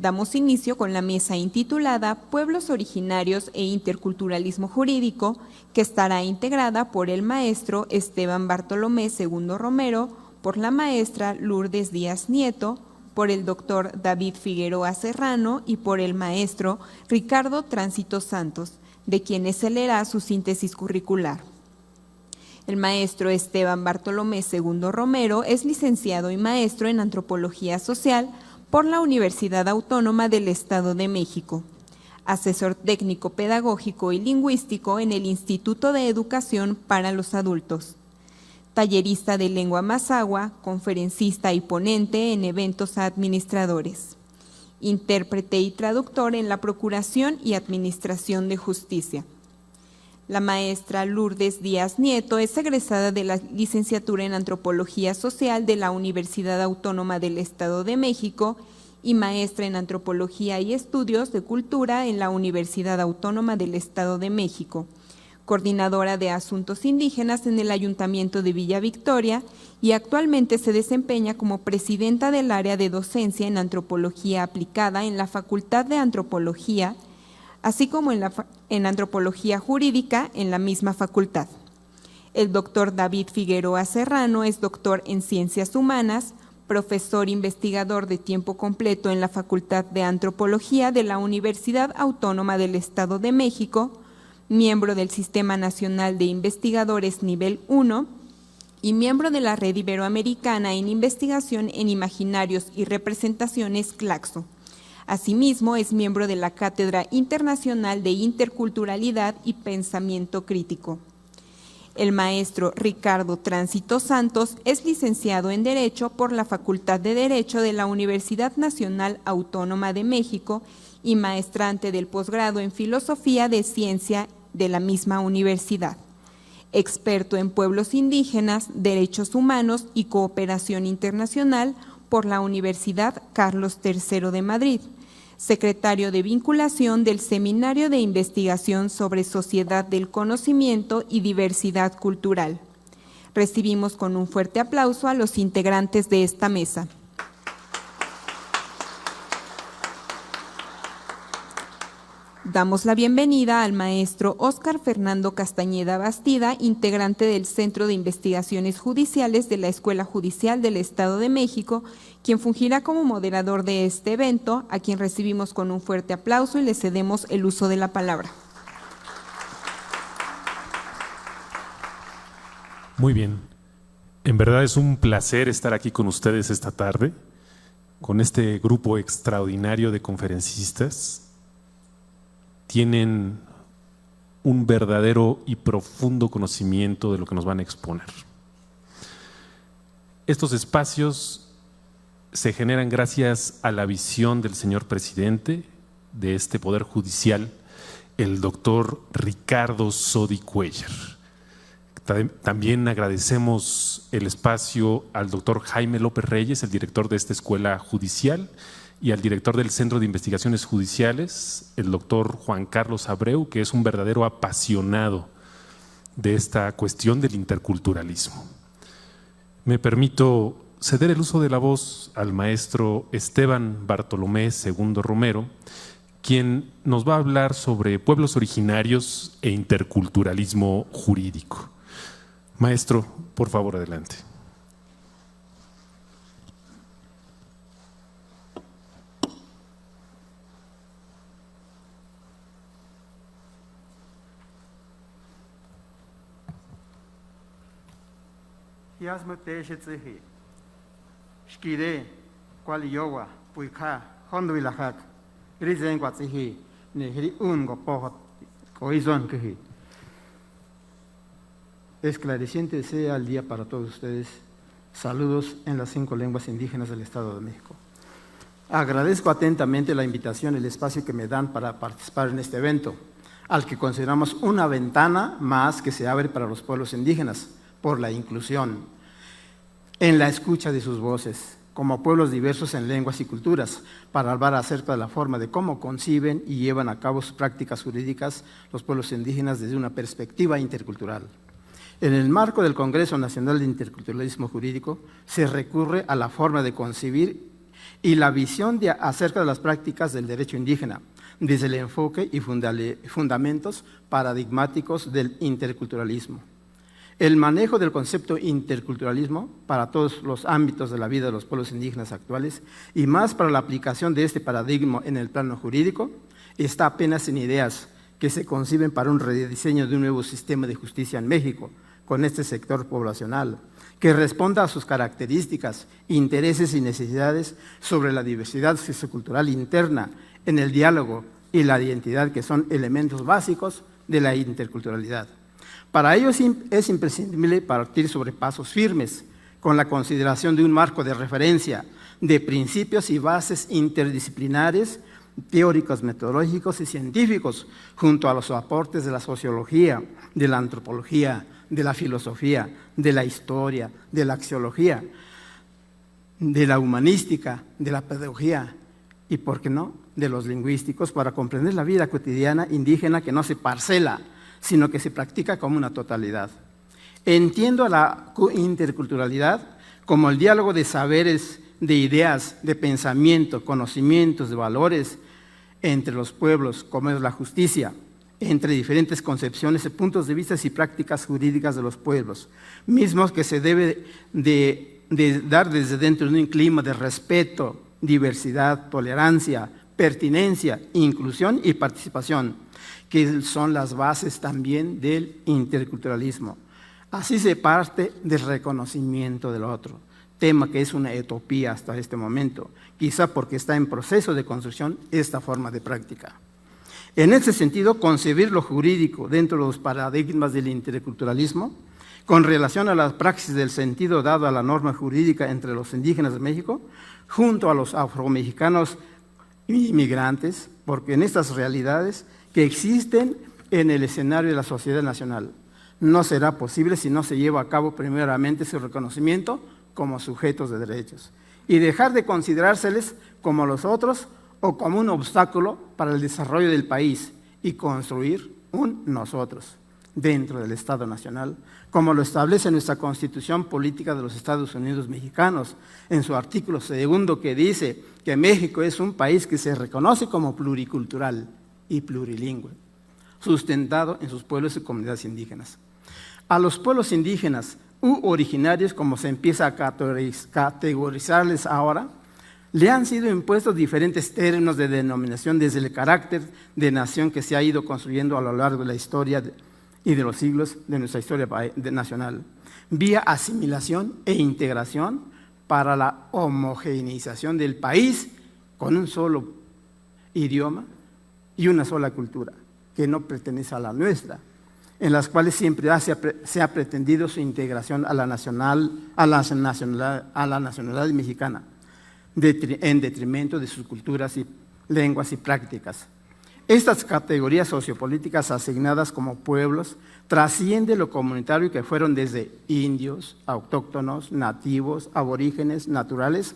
Damos inicio con la mesa intitulada Pueblos Originarios e Interculturalismo Jurídico, que estará integrada por el maestro Esteban Bartolomé Segundo Romero, por la maestra Lourdes Díaz Nieto, por el doctor David Figueroa Serrano y por el maestro Ricardo Tránsito Santos, de quienes se leerá su síntesis curricular. El maestro Esteban Bartolomé Segundo Romero es licenciado y maestro en Antropología Social por la Universidad Autónoma del Estado de México, asesor técnico pedagógico y lingüístico en el Instituto de Educación para los Adultos, tallerista de lengua mazahua, conferencista y ponente en eventos a administradores, intérprete y traductor en la Procuración y Administración de Justicia. La maestra Lourdes Díaz Nieto es egresada de la licenciatura en Antropología Social de la Universidad Autónoma del Estado de México y maestra en Antropología y Estudios de Cultura en la Universidad Autónoma del Estado de México, coordinadora de Asuntos Indígenas en el Ayuntamiento de Villa Victoria y actualmente se desempeña como presidenta del área de docencia en Antropología Aplicada en la Facultad de Antropología, así como en Antropología Jurídica en la misma facultad. El doctor David Figueroa Serrano es doctor en Ciencias Humanas, profesor investigador de tiempo completo en la Facultad de Antropología de la Universidad Autónoma del Estado de México, miembro del Sistema Nacional de Investigadores Nivel 1 y miembro de la Red Iberoamericana en Investigación en Imaginarios y Representaciones CLACSO. Asimismo, es miembro de la Cátedra Internacional de Interculturalidad y Pensamiento Crítico. El maestro Ricardo Tránsito Santos es licenciado en Derecho por la Facultad de Derecho de la Universidad Nacional Autónoma de México y maestrante del posgrado en Filosofía de Ciencia de la misma universidad. Experto en pueblos indígenas, derechos humanos y cooperación internacional por la Universidad Carlos III de Madrid. Secretario de Vinculación del Seminario de Investigación sobre Sociedad del Conocimiento y Diversidad Cultural. Recibimos con un fuerte aplauso a los integrantes de esta mesa. Damos la bienvenida al maestro Óscar Fernando Castañeda Bastida, integrante del Centro de Investigaciones Judiciales de la Escuela Judicial del Estado de México, quien fungirá como moderador de este evento, a quien recibimos con un fuerte aplauso y le cedemos el uso de la palabra. Muy bien. En verdad es un placer estar aquí con ustedes esta tarde, con este grupo extraordinario de conferencistas. Tienen un verdadero y profundo conocimiento de lo que nos van a exponer. Estos espacios se generan gracias a la visión del señor presidente de este Poder Judicial, el doctor Ricardo Sodi Cuéllar. También agradecemos el espacio al doctor Jaime López Reyes, el director de esta escuela judicial, y al director del Centro de Investigaciones Judiciales, el doctor Juan Carlos Abreu, que es un verdadero apasionado de esta cuestión del interculturalismo. Me permito ceder el uso de la voz al maestro Esteban Bartolomé Segundo Romero, quien nos va a hablar sobre pueblos originarios e interculturalismo jurídico. Maestro, por favor, adelante. Yasma Teshe Tsehi, Shkide, Qualiowa, Puika, Honduilahak, Rizen Quatsehi, Nehri Ungo Pohot, Coizon Kehi. Esclareciente sea el día para todos ustedes. Saludos en las 5 lenguas indígenas del Estado de México. Agradezco atentamente la invitación y el espacio que me dan para participar en este evento, al que consideramos una ventana más que se abre para los pueblos indígenas, por la inclusión, en la escucha de sus voces, como pueblos diversos en lenguas y culturas, para hablar acerca de la forma de cómo conciben y llevan a cabo sus prácticas jurídicas los pueblos indígenas desde una perspectiva intercultural. En el marco del Congreso Nacional de Interculturalismo Jurídico, se recurre a la forma de concebir y la visión acerca de las prácticas del derecho indígena, desde el enfoque y fundamentos paradigmáticos del interculturalismo. El manejo del concepto interculturalismo para todos los ámbitos de la vida de los pueblos indígenas actuales y más para la aplicación de este paradigma en el plano jurídico está apenas en ideas que se conciben para un rediseño de un nuevo sistema de justicia en México con este sector poblacional, que responda a sus características, intereses y necesidades sobre la diversidad sociocultural interna en el diálogo y la identidad, que son elementos básicos de la interculturalidad. Para ello es imprescindible partir sobre pasos firmes, con la consideración de un marco de referencia, de principios y bases interdisciplinares, teóricos, metodológicos y científicos, junto a los aportes de la sociología, de la antropología, de la filosofía, de la historia, de la axiología, de la humanística, de la pedagogía y, ¿por qué no?, de los lingüísticos, para comprender la vida cotidiana indígena que no se parcela, sino que se practica como una totalidad. Entiendo a la interculturalidad como el diálogo de saberes, de ideas, de pensamiento, conocimientos, de valores entre los pueblos, como es la justicia, entre diferentes concepciones, puntos de vista y prácticas jurídicas de los pueblos, mismos que se debe de dar desde dentro de un clima de respeto, diversidad, tolerancia, pertinencia, inclusión y participación, que son las bases también del interculturalismo. Así se parte del reconocimiento del otro, tema que es una utopía hasta este momento, quizá porque está en proceso de construcción esta forma de práctica. En ese sentido, concebir lo jurídico dentro de los paradigmas del interculturalismo, con relación a la praxis del sentido dado a la norma jurídica entre los indígenas de México, junto a los afromexicanos inmigrantes, porque en estas realidades que existen en el escenario de la sociedad nacional no será posible si no se lleva a cabo primeramente su reconocimiento como sujetos de derechos y dejar de considerárseles como los otros o como un obstáculo para el desarrollo del país y construir un nosotros dentro del Estado Nacional, como lo establece nuestra Constitución Política de los Estados Unidos Mexicanos en su artículo 2, que dice que México es un país que se reconoce como pluricultural y plurilingüe, sustentado en sus pueblos y comunidades indígenas. A los pueblos indígenas u originarios, como se empieza a categorizarles ahora, le han sido impuestos diferentes términos de denominación desde el carácter de nación que se ha ido construyendo a lo largo de la historia y de los siglos de nuestra historia nacional, vía asimilación e integración para la homogeneización del país con un solo idioma y una sola cultura, que no pertenece a la nuestra, en las cuales siempre se ha pretendido su integración a la nacionalidad mexicana, en detrimento de sus culturas y lenguas y prácticas. Estas categorías sociopolíticas asignadas como pueblos trascienden lo comunitario, que fueron desde indios, autóctonos, nativos, aborígenes, naturales,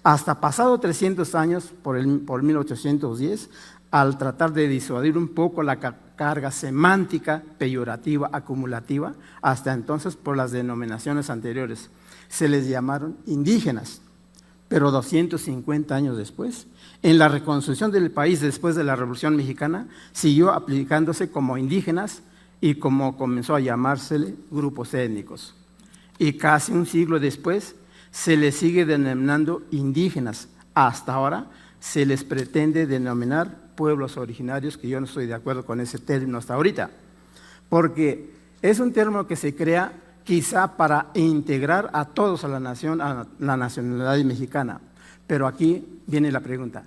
hasta pasado 300 años, por 1810, al tratar de disuadir un poco la carga semántica, peyorativa, acumulativa, hasta entonces por las denominaciones anteriores. Se les llamaron indígenas, pero 250 años después, en la reconstrucción del país después de la Revolución Mexicana, siguió aplicándose como indígenas y como comenzó a llamársele grupos étnicos. Y casi un siglo después se les sigue denominando indígenas. Hasta ahora se les pretende denominar pueblos originarios, que yo no estoy de acuerdo con ese término hasta ahorita, porque es un término que se crea quizá para integrar a todos a la nación, a la nacionalidad mexicana. Pero aquí viene la pregunta: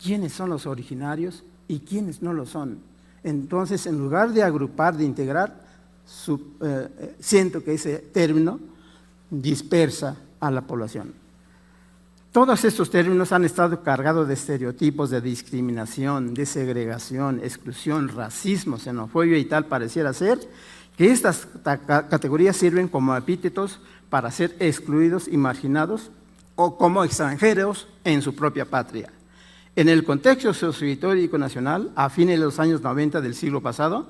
¿quiénes son los originarios y quiénes no lo son? Entonces, en lugar de agrupar, de integrar, siento que ese término dispersa a la población. Todos estos términos han estado cargados de estereotipos de discriminación, de segregación, exclusión, racismo, xenofobia y tal. Pareciera ser que estas categorías sirven como epítetos para ser excluidos y marginados o como extranjeros en su propia patria. En el contexto sociohistórico nacional, a fines de los años 90 del siglo pasado,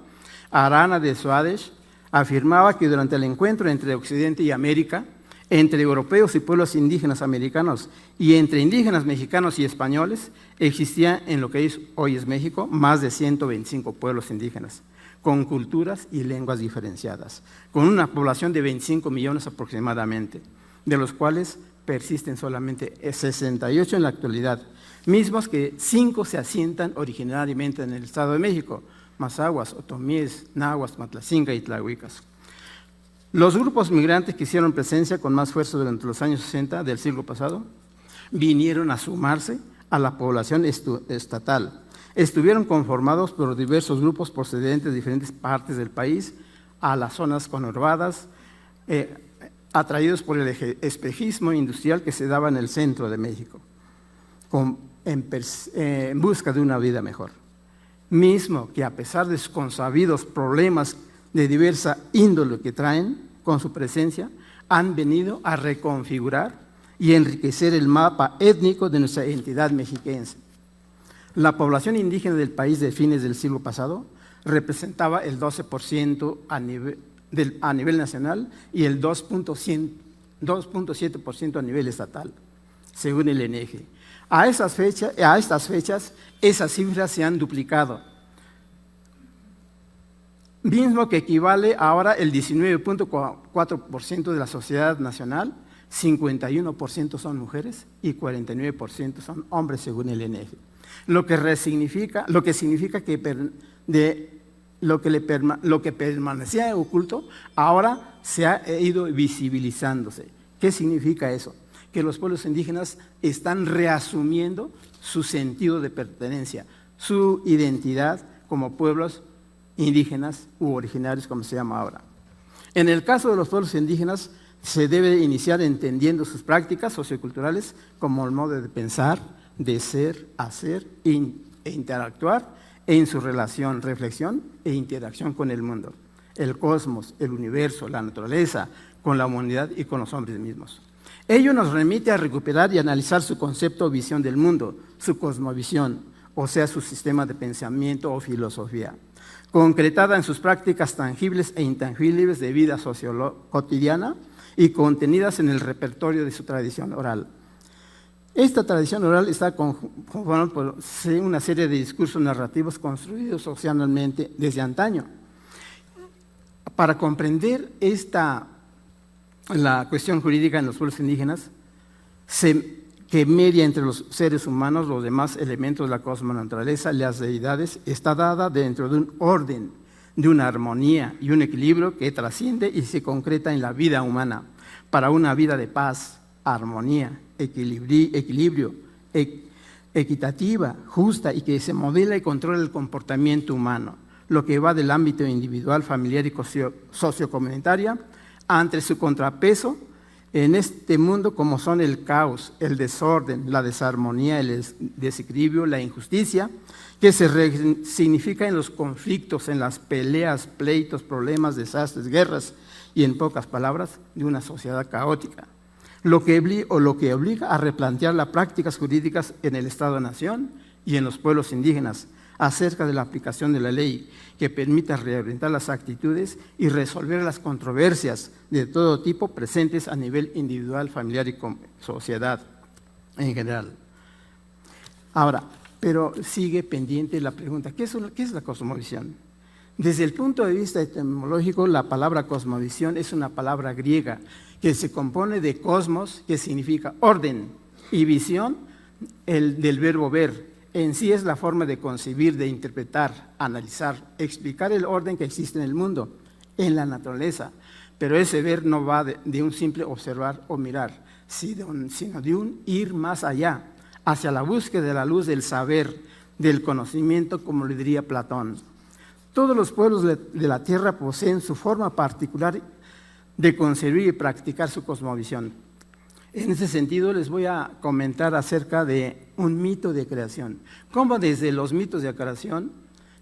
Arana de Soares afirmaba que durante el encuentro entre Occidente y América, Entre europeos y pueblos indígenas americanos y entre indígenas mexicanos y españoles existía en lo que hoy es México más de 125 pueblos indígenas, con culturas y lenguas diferenciadas, con una población de 25 millones aproximadamente, de los cuales persisten solamente 68 en la actualidad, mismos que 5 se asientan originariamente en el Estado de México: Mazahuas, Otomíes, Nahuas, Matlacinga y Tlahuicas. Los grupos migrantes que hicieron presencia con más fuerza durante los años 60 del siglo pasado vinieron a sumarse a la población estatal. Estuvieron conformados por diversos grupos procedentes de diferentes partes del país a las zonas conurbadas, atraídos por el espejismo industrial que se daba en el centro de México, en busca de una vida mejor. Mismo que a pesar de sus consabidos problemas de diversa índole que traen con su presencia, han venido a reconfigurar y enriquecer el mapa étnico de nuestra entidad mexiquense. La población indígena del país de fines del siglo pasado representaba el 12% a nivel nacional y el 2.7% a nivel estatal, según el INEGI. A estas fechas, esas cifras se han duplicado, mismo que equivale ahora el 19.4% de la sociedad nacional, 51% son mujeres y 49% son hombres, según el INEGI. Lo que significa que lo que permanecía oculto ahora se ha ido visibilizándose. ¿Qué significa eso? Que los pueblos indígenas están reasumiendo su sentido de pertenencia, su identidad como pueblos indígenas u originarios, como se llama ahora. En el caso de los pueblos indígenas, se debe iniciar entendiendo sus prácticas socioculturales como el modo de pensar, de ser, hacer e interactuar en su relación, reflexión e interacción con el mundo, el cosmos, el universo, la naturaleza, con la humanidad y con los hombres mismos. Ello nos remite a recuperar y analizar su concepto o visión del mundo, su cosmovisión, o sea, su sistema de pensamiento o filosofía, concretada en sus prácticas tangibles e intangibles de vida cotidiana y contenidas en el repertorio de su tradición oral. Esta tradición oral está conformada por una serie de discursos narrativos construidos socialmente desde antaño. Para comprender la cuestión jurídica en los pueblos indígenas, que media entre los seres humanos, los demás elementos de la cosmonaturaleza, las deidades, está dada dentro de un orden, de una armonía y un equilibrio que trasciende y se concreta en la vida humana, para una vida de paz, armonía, equilibrio, equitativa, justa y que se modela y controla el comportamiento humano, lo que va del ámbito individual, familiar y sociocomunitaria, ante su contrapeso en este mundo como son el caos, el desorden, la desarmonía, el desequilibrio, la injusticia, que se significa en los conflictos, en las peleas, pleitos, problemas, desastres, guerras y, en pocas palabras, de una sociedad caótica. Lo que obliga a replantear las prácticas jurídicas en el Estado-Nación y en los pueblos indígenas acerca de la aplicación de la ley que permita reorientar las actitudes y resolver las controversias de todo tipo presentes a nivel individual, familiar y sociedad en general. Ahora, pero sigue pendiente la pregunta, ¿qué es la cosmovisión? Desde el punto de vista etimológico, la palabra cosmovisión es una palabra griega que se compone de cosmos, que significa orden, y visión, del verbo ver. En sí es la forma de concebir, de interpretar, analizar, explicar el orden que existe en el mundo, en la naturaleza. Pero ese ver no va de un simple observar o mirar, sino de un ir más allá, hacia la búsqueda de la luz del saber, del conocimiento, como le diría Platón. Todos los pueblos de la tierra poseen su forma particular de concebir y practicar su cosmovisión. En ese sentido, les voy a comentar acerca de un mito de creación. Cómo desde los mitos de creación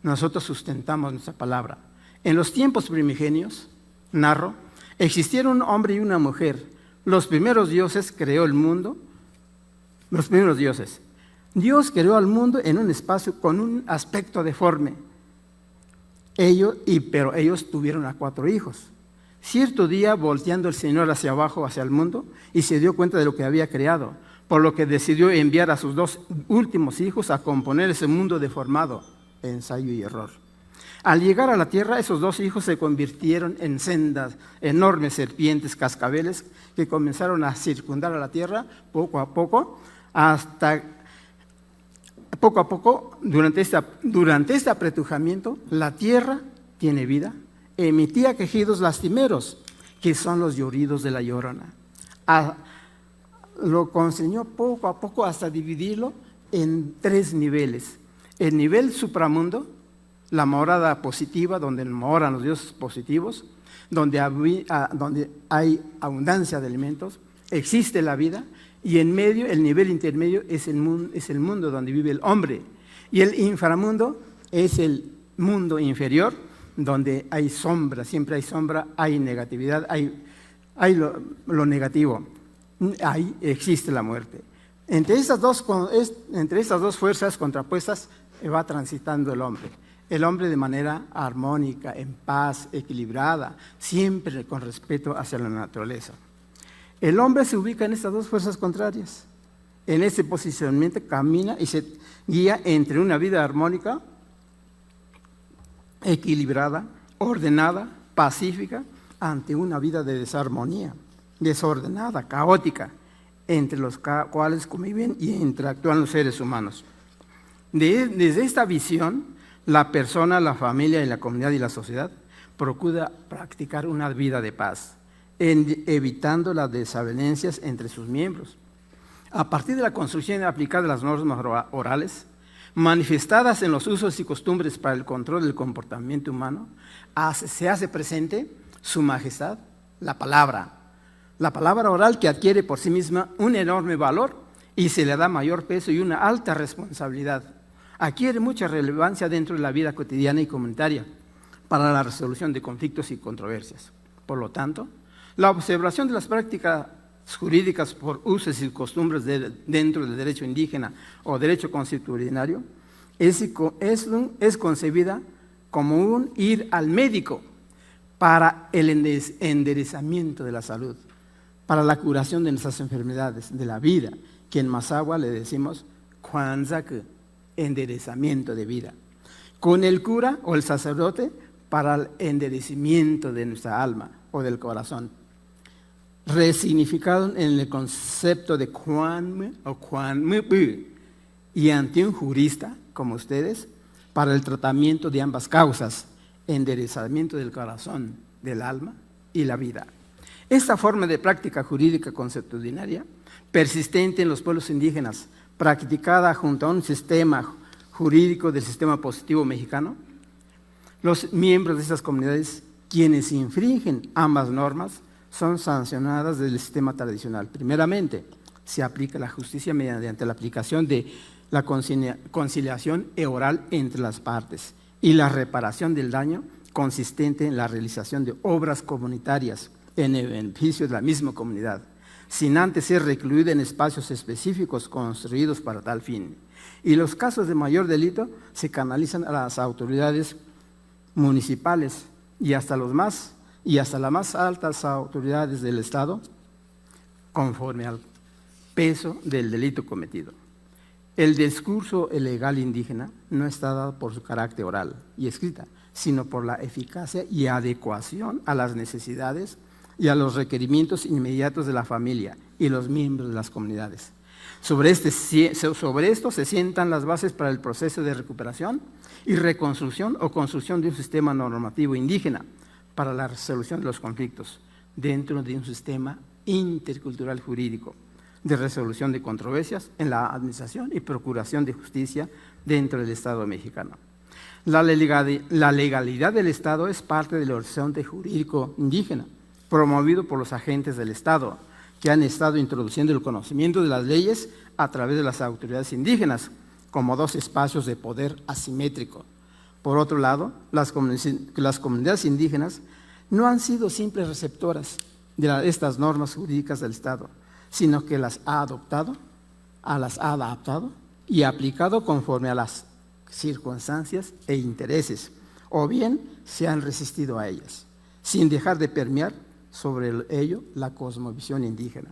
nosotros sustentamos nuestra palabra. En los tiempos primigenios, narro, existieron un hombre y una mujer. Los primeros dioses creó el mundo. Los primeros dioses. Dios creó al mundo en un espacio con un aspecto deforme. Pero ellos tuvieron a 4 hijos. Cierto día, volteando el Señor hacia abajo, hacia el mundo, y se dio cuenta de lo que había creado, por lo que decidió enviar a sus 2 últimos hijos a componer ese mundo deformado, ensayo y error. Al llegar a la tierra, esos 2 hijos se convirtieron en sendas, enormes serpientes, cascabeles, que comenzaron a circundar a la tierra poco a poco, durante este apretujamiento, la tierra tiene vida, emitía quejidos lastimeros, que son los lloridos de la llorona. Lo conceñó poco a poco hasta dividirlo en 3 niveles. El nivel supramundo, la morada positiva, donde moran los dioses positivos, donde hay abundancia de alimentos, existe la vida, y en medio, el nivel intermedio, es el mundo donde vive el hombre, y el inframundo es el mundo inferior, donde hay sombra, siempre hay sombra, hay negatividad, hay lo negativo, ahí existe la muerte. Entre estas dos fuerzas contrapuestas va transitando el hombre. El hombre de manera armónica, en paz, equilibrada, siempre con respeto hacia la naturaleza. El hombre se ubica en estas 2 fuerzas contrarias. En ese posicionamiento camina y se guía entre una vida armónica, equilibrada, ordenada, pacífica, ante una vida de desarmonía, desordenada, caótica, entre los cuales conviven y interactúan los seres humanos. Desde esta visión, la persona, la familia y la comunidad y la sociedad procura practicar una vida de paz, evitando las desavenencias entre sus miembros. A partir de la construcción aplicada de las normas orales, manifestadas en los usos y costumbres para el control del comportamiento humano, se hace presente su majestad, la palabra oral, que adquiere por sí misma un enorme valor y se le da mayor peso y una alta responsabilidad. Adquiere mucha relevancia dentro de la vida cotidiana y comunitaria para la resolución de conflictos y controversias. Por lo tanto, la observación de las prácticas jurídicas por usos y costumbres dentro del derecho indígena o derecho consuetudinario es concebida como un ir al médico para el enderezamiento de la salud, para la curación de nuestras enfermedades, de la vida, que en Mazahua le decimos Kwanzak, enderezamiento de vida. Con el cura o el sacerdote para el enderezamiento de nuestra alma o del corazón, resignificado en el concepto de Kwanme o Kwanmepu, y ante un jurista como ustedes para el tratamiento de ambas causas, enderezamiento del corazón, del alma y la vida. Esta forma de práctica jurídica consuetudinaria, persistente en los pueblos indígenas, practicada junto a un sistema jurídico del sistema positivo mexicano, los miembros de estas comunidades, quienes infringen ambas normas, son sancionadas del sistema tradicional. Primeramente, se aplica la justicia mediante la aplicación de la conciliación oral entre las partes y la reparación del daño consistente en la realización de obras comunitarias en el beneficio de la misma comunidad, sin antes ser recluida en espacios específicos construidos para tal fin. Y los casos de mayor delito se canalizan a las autoridades municipales y hasta las más altas autoridades del Estado, conforme al peso del delito cometido. El discurso legal indígena no está dado por su carácter oral y escrita, sino por la eficacia y adecuación a las necesidades y a los requerimientos inmediatos de la familia y los miembros de las comunidades. Sobre esto se sientan las bases para el proceso de recuperación y reconstrucción o construcción de un sistema normativo indígena para la resolución de los conflictos dentro de un sistema intercultural jurídico de resolución de controversias en la administración y procuración de justicia dentro del Estado mexicano. La legalidad del Estado es parte del horizonte jurídico indígena, promovido por los agentes del Estado, que han estado introduciendo el conocimiento de las leyes a través de las autoridades indígenas, como 2 espacios de poder asimétrico. Por otro lado, las comunidades indígenas no han sido simples receptoras de estas normas jurídicas del Estado, sino que las ha adoptado, las ha adaptado y aplicado conforme a las circunstancias e intereses, o bien se han resistido a ellas. sin dejar de permear sobre ello la cosmovisión indígena.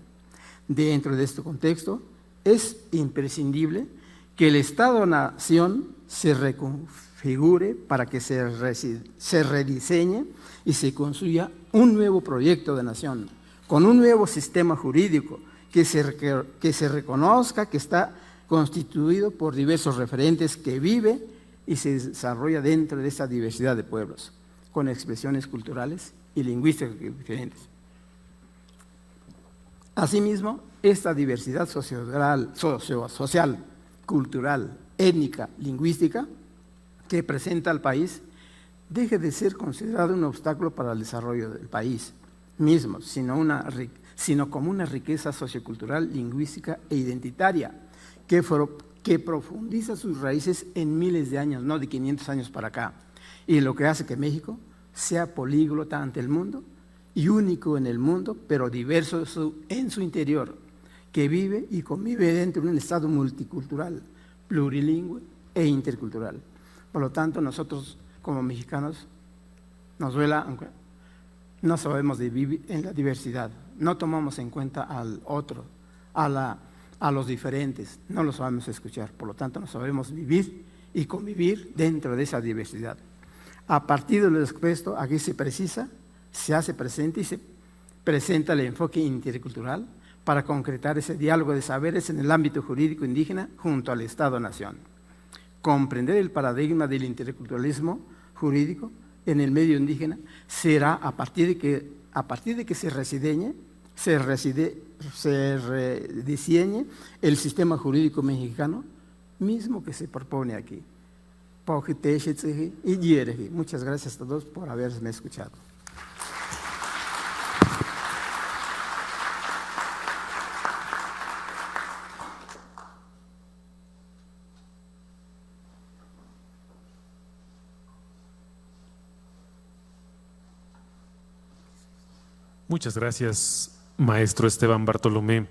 Dentro de este contexto, es imprescindible que el Estado-Nación se reconfigure para que se rediseñe y se construya un nuevo proyecto de nación, con un nuevo sistema jurídico que se reconozca que está constituido por diversos referentes que vive y se desarrolla dentro de esta diversidad de pueblos, con expresiones culturales y lingüísticas diferentes. Asimismo, esta diversidad social, cultural, étnica, lingüística que presenta al país deje de ser considerado un obstáculo para el desarrollo del país mismo, sino como una riqueza sociocultural, lingüística e identitaria que profundiza sus raíces en miles de años, no de 500 años para acá, y lo que hace que México sea políglota ante el mundo y único en el mundo, pero diverso en su interior, que vive y convive dentro de un estado multicultural, plurilingüe e intercultural. Por lo tanto, nosotros como mexicanos, nos duela, aunque no sabemos de vivir en la diversidad, no tomamos en cuenta al otro, a los diferentes, no los sabemos escuchar, por lo tanto no sabemos vivir y convivir dentro de esa diversidad. A partir de lo expuesto, aquí se precisa, se hace presente y se presenta el enfoque intercultural para concretar ese diálogo de saberes en el ámbito jurídico indígena junto al Estado-Nación. Comprender el paradigma del interculturalismo jurídico en el medio indígena será a partir de que se rediseñe el sistema jurídico mexicano mismo que se propone aquí. Muchas gracias a todos por haberme escuchado. Muchas gracias, maestro Esteban Bartolomé.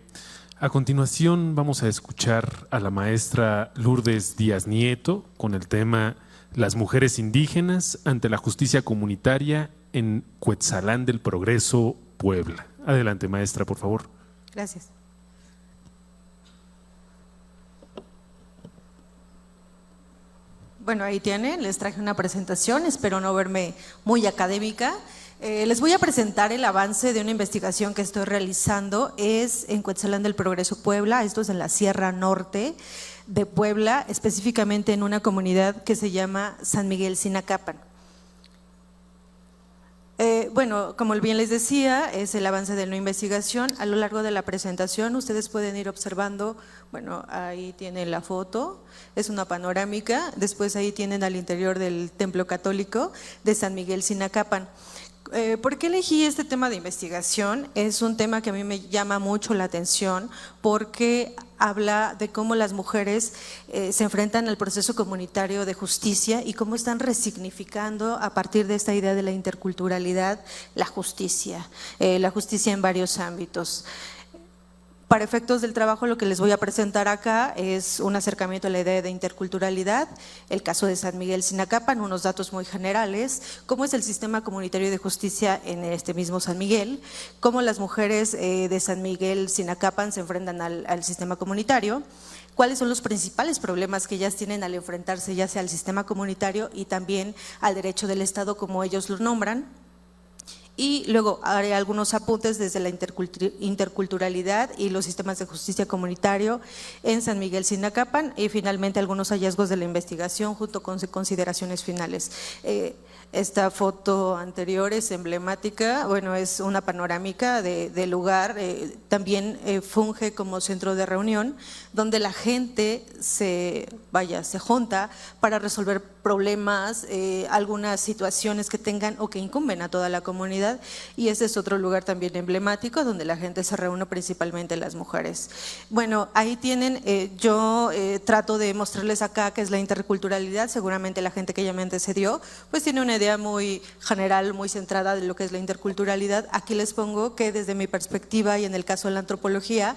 A continuación vamos a escuchar a la maestra Lourdes Díaz Nieto con el tema Las mujeres indígenas ante la justicia comunitaria en Cuetzalán del Progreso, Puebla. Adelante, maestra, por favor. Gracias. Bueno, ahí tienen, les traje una presentación, espero no verme muy académica. Les voy a presentar el avance de una investigación que estoy realizando, es en Cuetzalán del Progreso, Puebla, esto es en la Sierra Norte de Puebla, específicamente en una comunidad que se llama San Miguel Sinacapan. Bueno, como bien les decía, es el avance de una investigación. A lo largo de la presentación ustedes pueden ir observando, bueno, ahí tienen la foto, es una panorámica, después ahí tienen al interior del templo católico de San Miguel Sinacapan. ¿Por qué elegí este tema de investigación? Es un tema que a mí me llama mucho la atención porque habla de cómo las mujeres se enfrentan al proceso comunitario de justicia y cómo están resignificando a partir de esta idea de la interculturalidad la justicia en varios ámbitos. Para efectos del trabajo, lo que les voy a presentar acá es un acercamiento a la idea de interculturalidad, el caso de San Miguel Sinacapan, unos datos muy generales, cómo es el sistema comunitario de justicia en este mismo San Miguel, cómo las mujeres de San Miguel Sinacapan se enfrentan al sistema comunitario, cuáles son los principales problemas que ellas tienen al enfrentarse ya sea al sistema comunitario y también al derecho del Estado como ellos lo nombran. Y luego haré algunos apuntes desde la interculturalidad y los sistemas de justicia comunitario en San Miguel Sinacapan y finalmente algunos hallazgos de la investigación junto con consideraciones finales. Esta foto anterior es emblemática, bueno, es una panorámica del lugar, también funge como centro de reunión donde la gente se junta para resolver problemas, algunas situaciones que tengan o que incumben a toda la comunidad, y ese es otro lugar también emblemático donde la gente se reúne, principalmente las mujeres. Bueno, ahí tienen, yo trato de mostrarles acá qué es la interculturalidad. Seguramente la gente que ya me antecedió pues tiene una idea muy general, muy centrada de lo que es la interculturalidad. Aquí les pongo que desde mi perspectiva y en el caso de la antropología,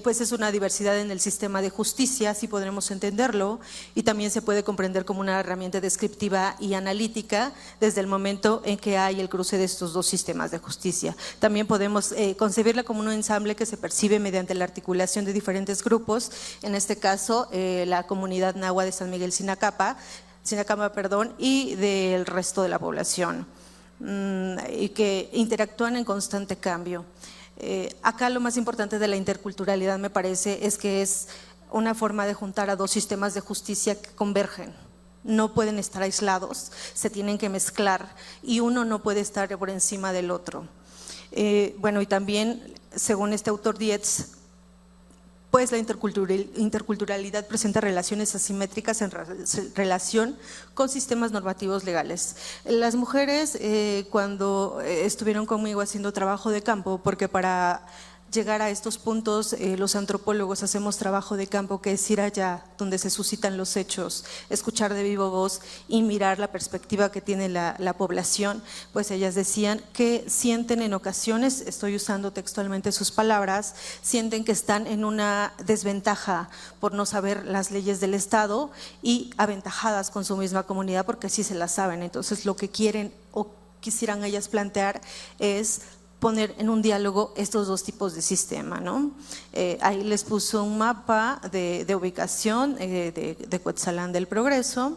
pues es una diversidad en el sistema de justicia, así podremos entenderlo, y también se puede comprender como una herramienta descriptiva y analítica desde el momento en que hay el cruce de estos dos sistemas de justicia. También podemos concebirla como un ensamble que se percibe mediante la articulación de diferentes grupos, en este caso la comunidad nahua de San Miguel Sinacapa, y del resto de la población, y que interactúan en constante cambio. Acá lo más importante de la interculturalidad, me parece, es que es una forma de juntar a dos sistemas de justicia que convergen. No pueden estar aislados, se tienen que mezclar y uno no puede estar por encima del otro. Bueno, y también, según este autor Dietz, pues la interculturalidad presenta relaciones asimétricas en relación con sistemas normativos legales. Las mujeres, cuando estuvieron conmigo haciendo trabajo de campo, porque para llegar a estos puntos, los antropólogos hacemos trabajo de campo, que es ir allá donde se suscitan los hechos, escuchar de viva voz y mirar la perspectiva que tiene la población. Pues ellas decían que sienten en ocasiones, estoy usando textualmente sus palabras, sienten que están en una desventaja por no saber las leyes del Estado y aventajadas con su misma comunidad porque sí se las saben. Entonces lo que quieren o quisieran ellas plantear es poner en un diálogo estos dos tipos de sistema, ¿no? Ahí les puso un mapa de ubicación de Cuetzalán del Progreso.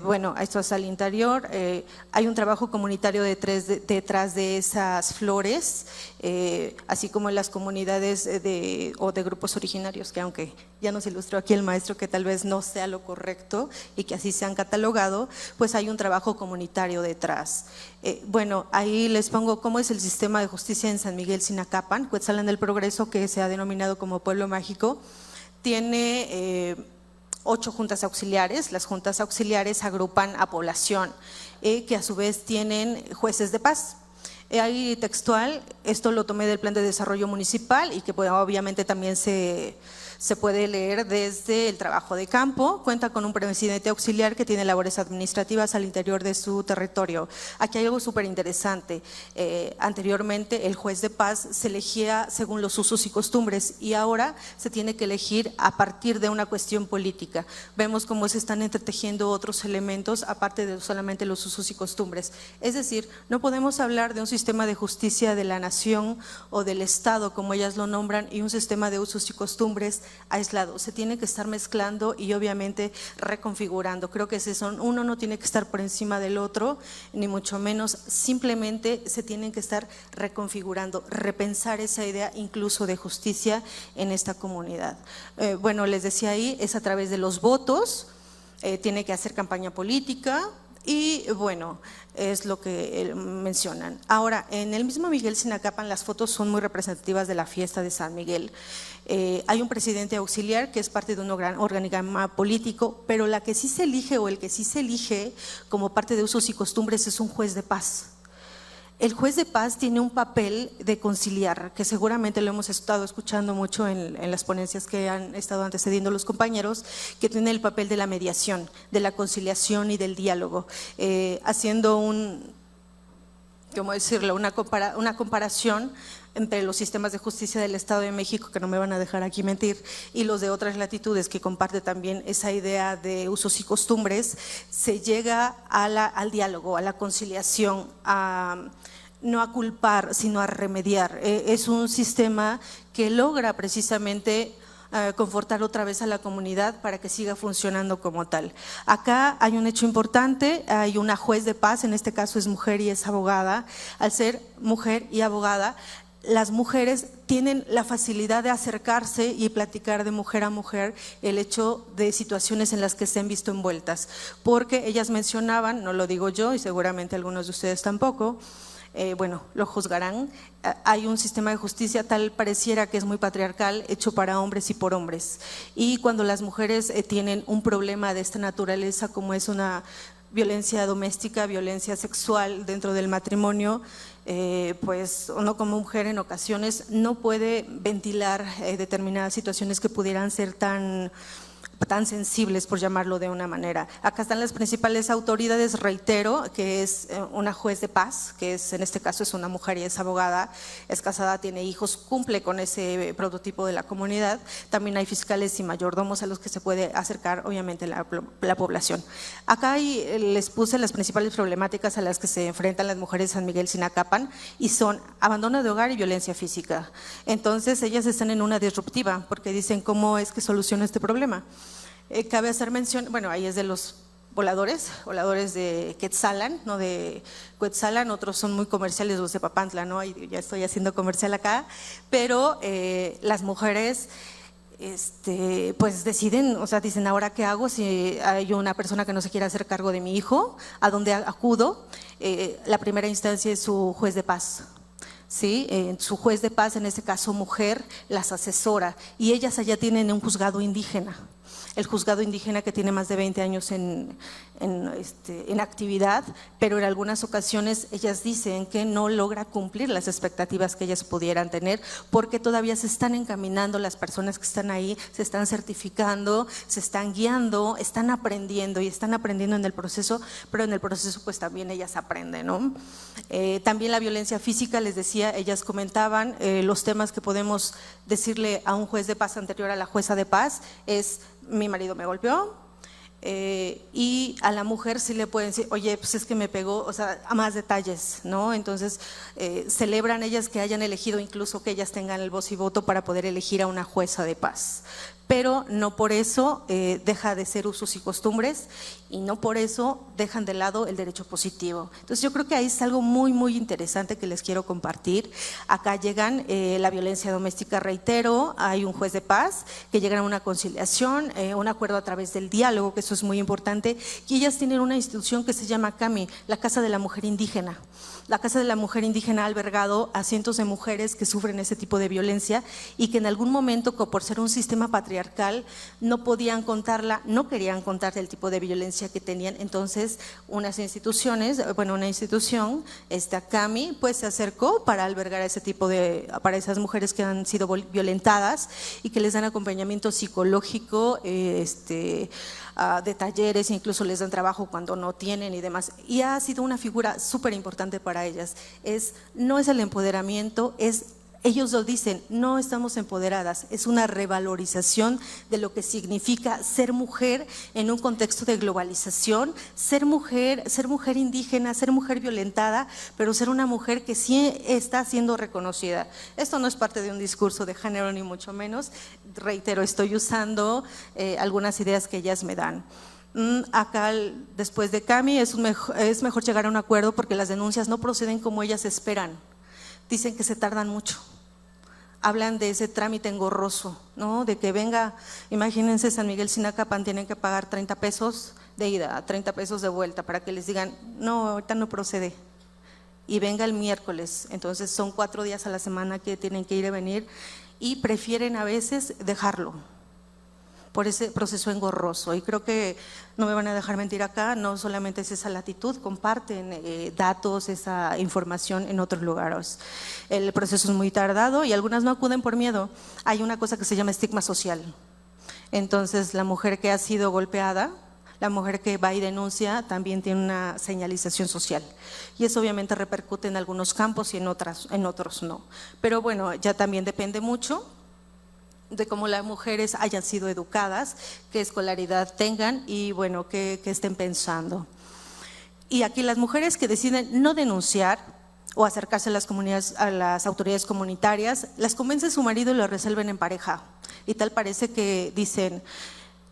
Bueno, esto es al interior, hay un trabajo comunitario detrás de esas flores, así como en las comunidades o de grupos originarios, que aunque ya nos ilustró aquí el maestro que tal vez no sea lo correcto y que así se han catalogado, pues hay un trabajo comunitario detrás. Bueno, ahí les pongo cómo es el sistema de justicia en San Miguel Sinacapan. Cuetzalán del Progreso, que se ha denominado como pueblo mágico, tiene 8 juntas auxiliares. Las juntas auxiliares agrupan a población, que a su vez tienen jueces de paz. Ahí textual, esto lo tomé del Plan de Desarrollo Municipal y que pues, obviamente también se puede leer desde el trabajo de campo. Cuenta con un presidente auxiliar que tiene labores administrativas al interior de su territorio. Aquí hay algo súper interesante. Anteriormente el juez de paz se elegía según los usos y costumbres y ahora se tiene que elegir a partir de una cuestión política. Vemos cómo se están entretejiendo otros elementos aparte de solamente los usos y costumbres. Es decir, no podemos hablar de un sistema de justicia de la nación o del Estado, como ellas lo nombran, y un sistema de usos y costumbres aislado. Se tiene que estar mezclando y obviamente reconfigurando. Creo que uno no tiene que estar por encima del otro, ni mucho menos, simplemente se tienen que estar reconfigurando, repensar esa idea incluso de justicia en esta comunidad. Bueno, les decía ahí, es a través de los votos, tiene que hacer campaña política. Y bueno, es lo que mencionan. Ahora, en el mismo Miguel Sinacapan las fotos son muy representativas de la fiesta de San Miguel. Hay un presidente auxiliar que es parte de un organigrama político, pero la que sí se elige o el que sí se elige como parte de usos y costumbres es un juez de paz. El juez de paz tiene un papel de conciliar, que seguramente lo hemos estado escuchando mucho en las ponencias que han estado antecediendo los compañeros, que tiene el papel de la mediación, de la conciliación y del diálogo, haciendo una comparación entre los sistemas de justicia del Estado de México, que no me van a dejar aquí mentir, y los de otras latitudes, que comparte también esa idea de usos y costumbres. Se llega al diálogo, a la conciliación, no a culpar, sino a remediar. Es un sistema que logra precisamente confortar otra vez a la comunidad para que siga funcionando como tal. Acá hay un hecho importante, hay una juez de paz, en este caso es mujer y es abogada. Al ser mujer y abogada, las mujeres tienen la facilidad de acercarse y platicar de mujer a mujer el hecho de situaciones en las que se han visto envueltas, porque ellas mencionaban, no lo digo yo y seguramente algunos de ustedes tampoco, bueno, lo juzgarán, hay un sistema de justicia tal pareciera que es muy patriarcal, hecho para hombres y por hombres, y cuando las mujeres tienen un problema de esta naturaleza, como es una violencia doméstica, violencia sexual dentro del matrimonio, pues uno como mujer en ocasiones no puede ventilar determinadas situaciones que pudieran ser tan tan sensibles, por llamarlo de una manera. Acá están las principales autoridades, reitero, que es una juez de paz, que es, en este caso es una mujer y es abogada, es casada, tiene hijos, cumple con ese prototipo de la comunidad. También hay fiscales y mayordomos a los que se puede acercar, obviamente, la población. Acá les puse las principales problemáticas a las que se enfrentan las mujeres de San Miguel Sinacapan, y son abandono de hogar y violencia física. Entonces, ellas están en una disruptiva, porque dicen, ¿cómo es que soluciona este problema? Cabe hacer mención, bueno, ahí es de los voladores de Quetzalan, no de Cuetzalan, otros son muy comerciales, los de Papantla, ¿no? Ya estoy haciendo comercial acá, pero las mujeres pues deciden, o sea, dicen, ¿ahora qué hago si hay una persona que no se quiere hacer cargo de mi hijo? ¿A dónde acudo? La primera instancia es su juez de paz. ¿Sí? Su juez de paz, en este caso mujer, las asesora, y ellas allá tienen un juzgado indígena. El juzgado indígena que tiene más de 20 años en actividad, pero en algunas ocasiones ellas dicen que no logra cumplir las expectativas que ellas pudieran tener, porque todavía se están encaminando las personas que están ahí, se están certificando, se están guiando, están aprendiendo y están aprendiendo en el proceso, pero en el proceso pues también ellas aprenden, ¿no? También la violencia física, les decía, ellas comentaban, los temas que podemos decirle a un juez de paz anterior a la jueza de paz es: mi marido me golpeó, y a la mujer sí le pueden decir, oye, pues es que me pegó, o sea, a más detalles, ¿no? Entonces, celebran ellas que hayan elegido, incluso que ellas tengan el voz y voto para poder elegir a una jueza de paz. Pero no por eso deja de ser usos y costumbres, y no por eso dejan de lado el derecho positivo. Entonces yo creo que ahí es algo muy, muy interesante que les quiero compartir. Acá llegan la violencia doméstica, reitero, hay un juez de paz que llegan a una conciliación, un acuerdo a través del diálogo, que eso es muy importante, y ellas tienen una institución que se llama CAMI, la Casa de la Mujer Indígena. La Casa de la Mujer Indígena ha albergado a cientos de mujeres que sufren ese tipo de violencia y que en algún momento, por ser un sistema patriarcal, no podían contarla, no querían contar el tipo de violencia que tenían. Entonces, una institución, CAMI, pues se acercó para albergar ese tipo para esas mujeres que han sido violentadas y que les dan acompañamiento psicológico, de talleres, incluso les dan trabajo cuando no tienen y demás. Y ha sido una figura súper importante para ellas. No es el empoderamiento, ellos lo dicen, no estamos empoderadas, es una revalorización de lo que significa ser mujer en un contexto de globalización, ser mujer indígena, ser mujer violentada, pero ser una mujer que sí está siendo reconocida. Esto no es parte de un discurso de género ni mucho menos, reitero, estoy usando algunas ideas que ellas me dan. Acá, después de CAMI, es mejor llegar a un acuerdo porque las denuncias no proceden como ellas esperan. Dicen que se tardan mucho. Hablan de ese trámite engorroso, ¿no? De que venga, imagínense, San Miguel Sinacapan, tienen que pagar 30 pesos de ida, 30 pesos de vuelta, para que les digan, no, ahorita no procede. Y venga el miércoles, entonces son 4 días a la semana que tienen que ir y venir, y prefieren a veces dejarlo por ese proceso engorroso. Y creo que no me van a dejar mentir acá, no solamente es esa latitud, comparten datos, esa información en otros lugares. El proceso es muy tardado y algunas no acuden por miedo. Hay una cosa que se llama estigma social. Entonces, la mujer que ha sido golpeada, la mujer que va y denuncia, también tiene una señalización social. Y eso obviamente repercute en algunos campos y en otros no. Pero bueno, ya también depende mucho de cómo las mujeres hayan sido educadas, qué escolaridad tengan y bueno, qué estén pensando. Y aquí las mujeres que deciden no denunciar o acercarse a las comunidades, a las autoridades comunitarias, las convence su marido y lo resuelven en pareja. Y tal parece que dicen,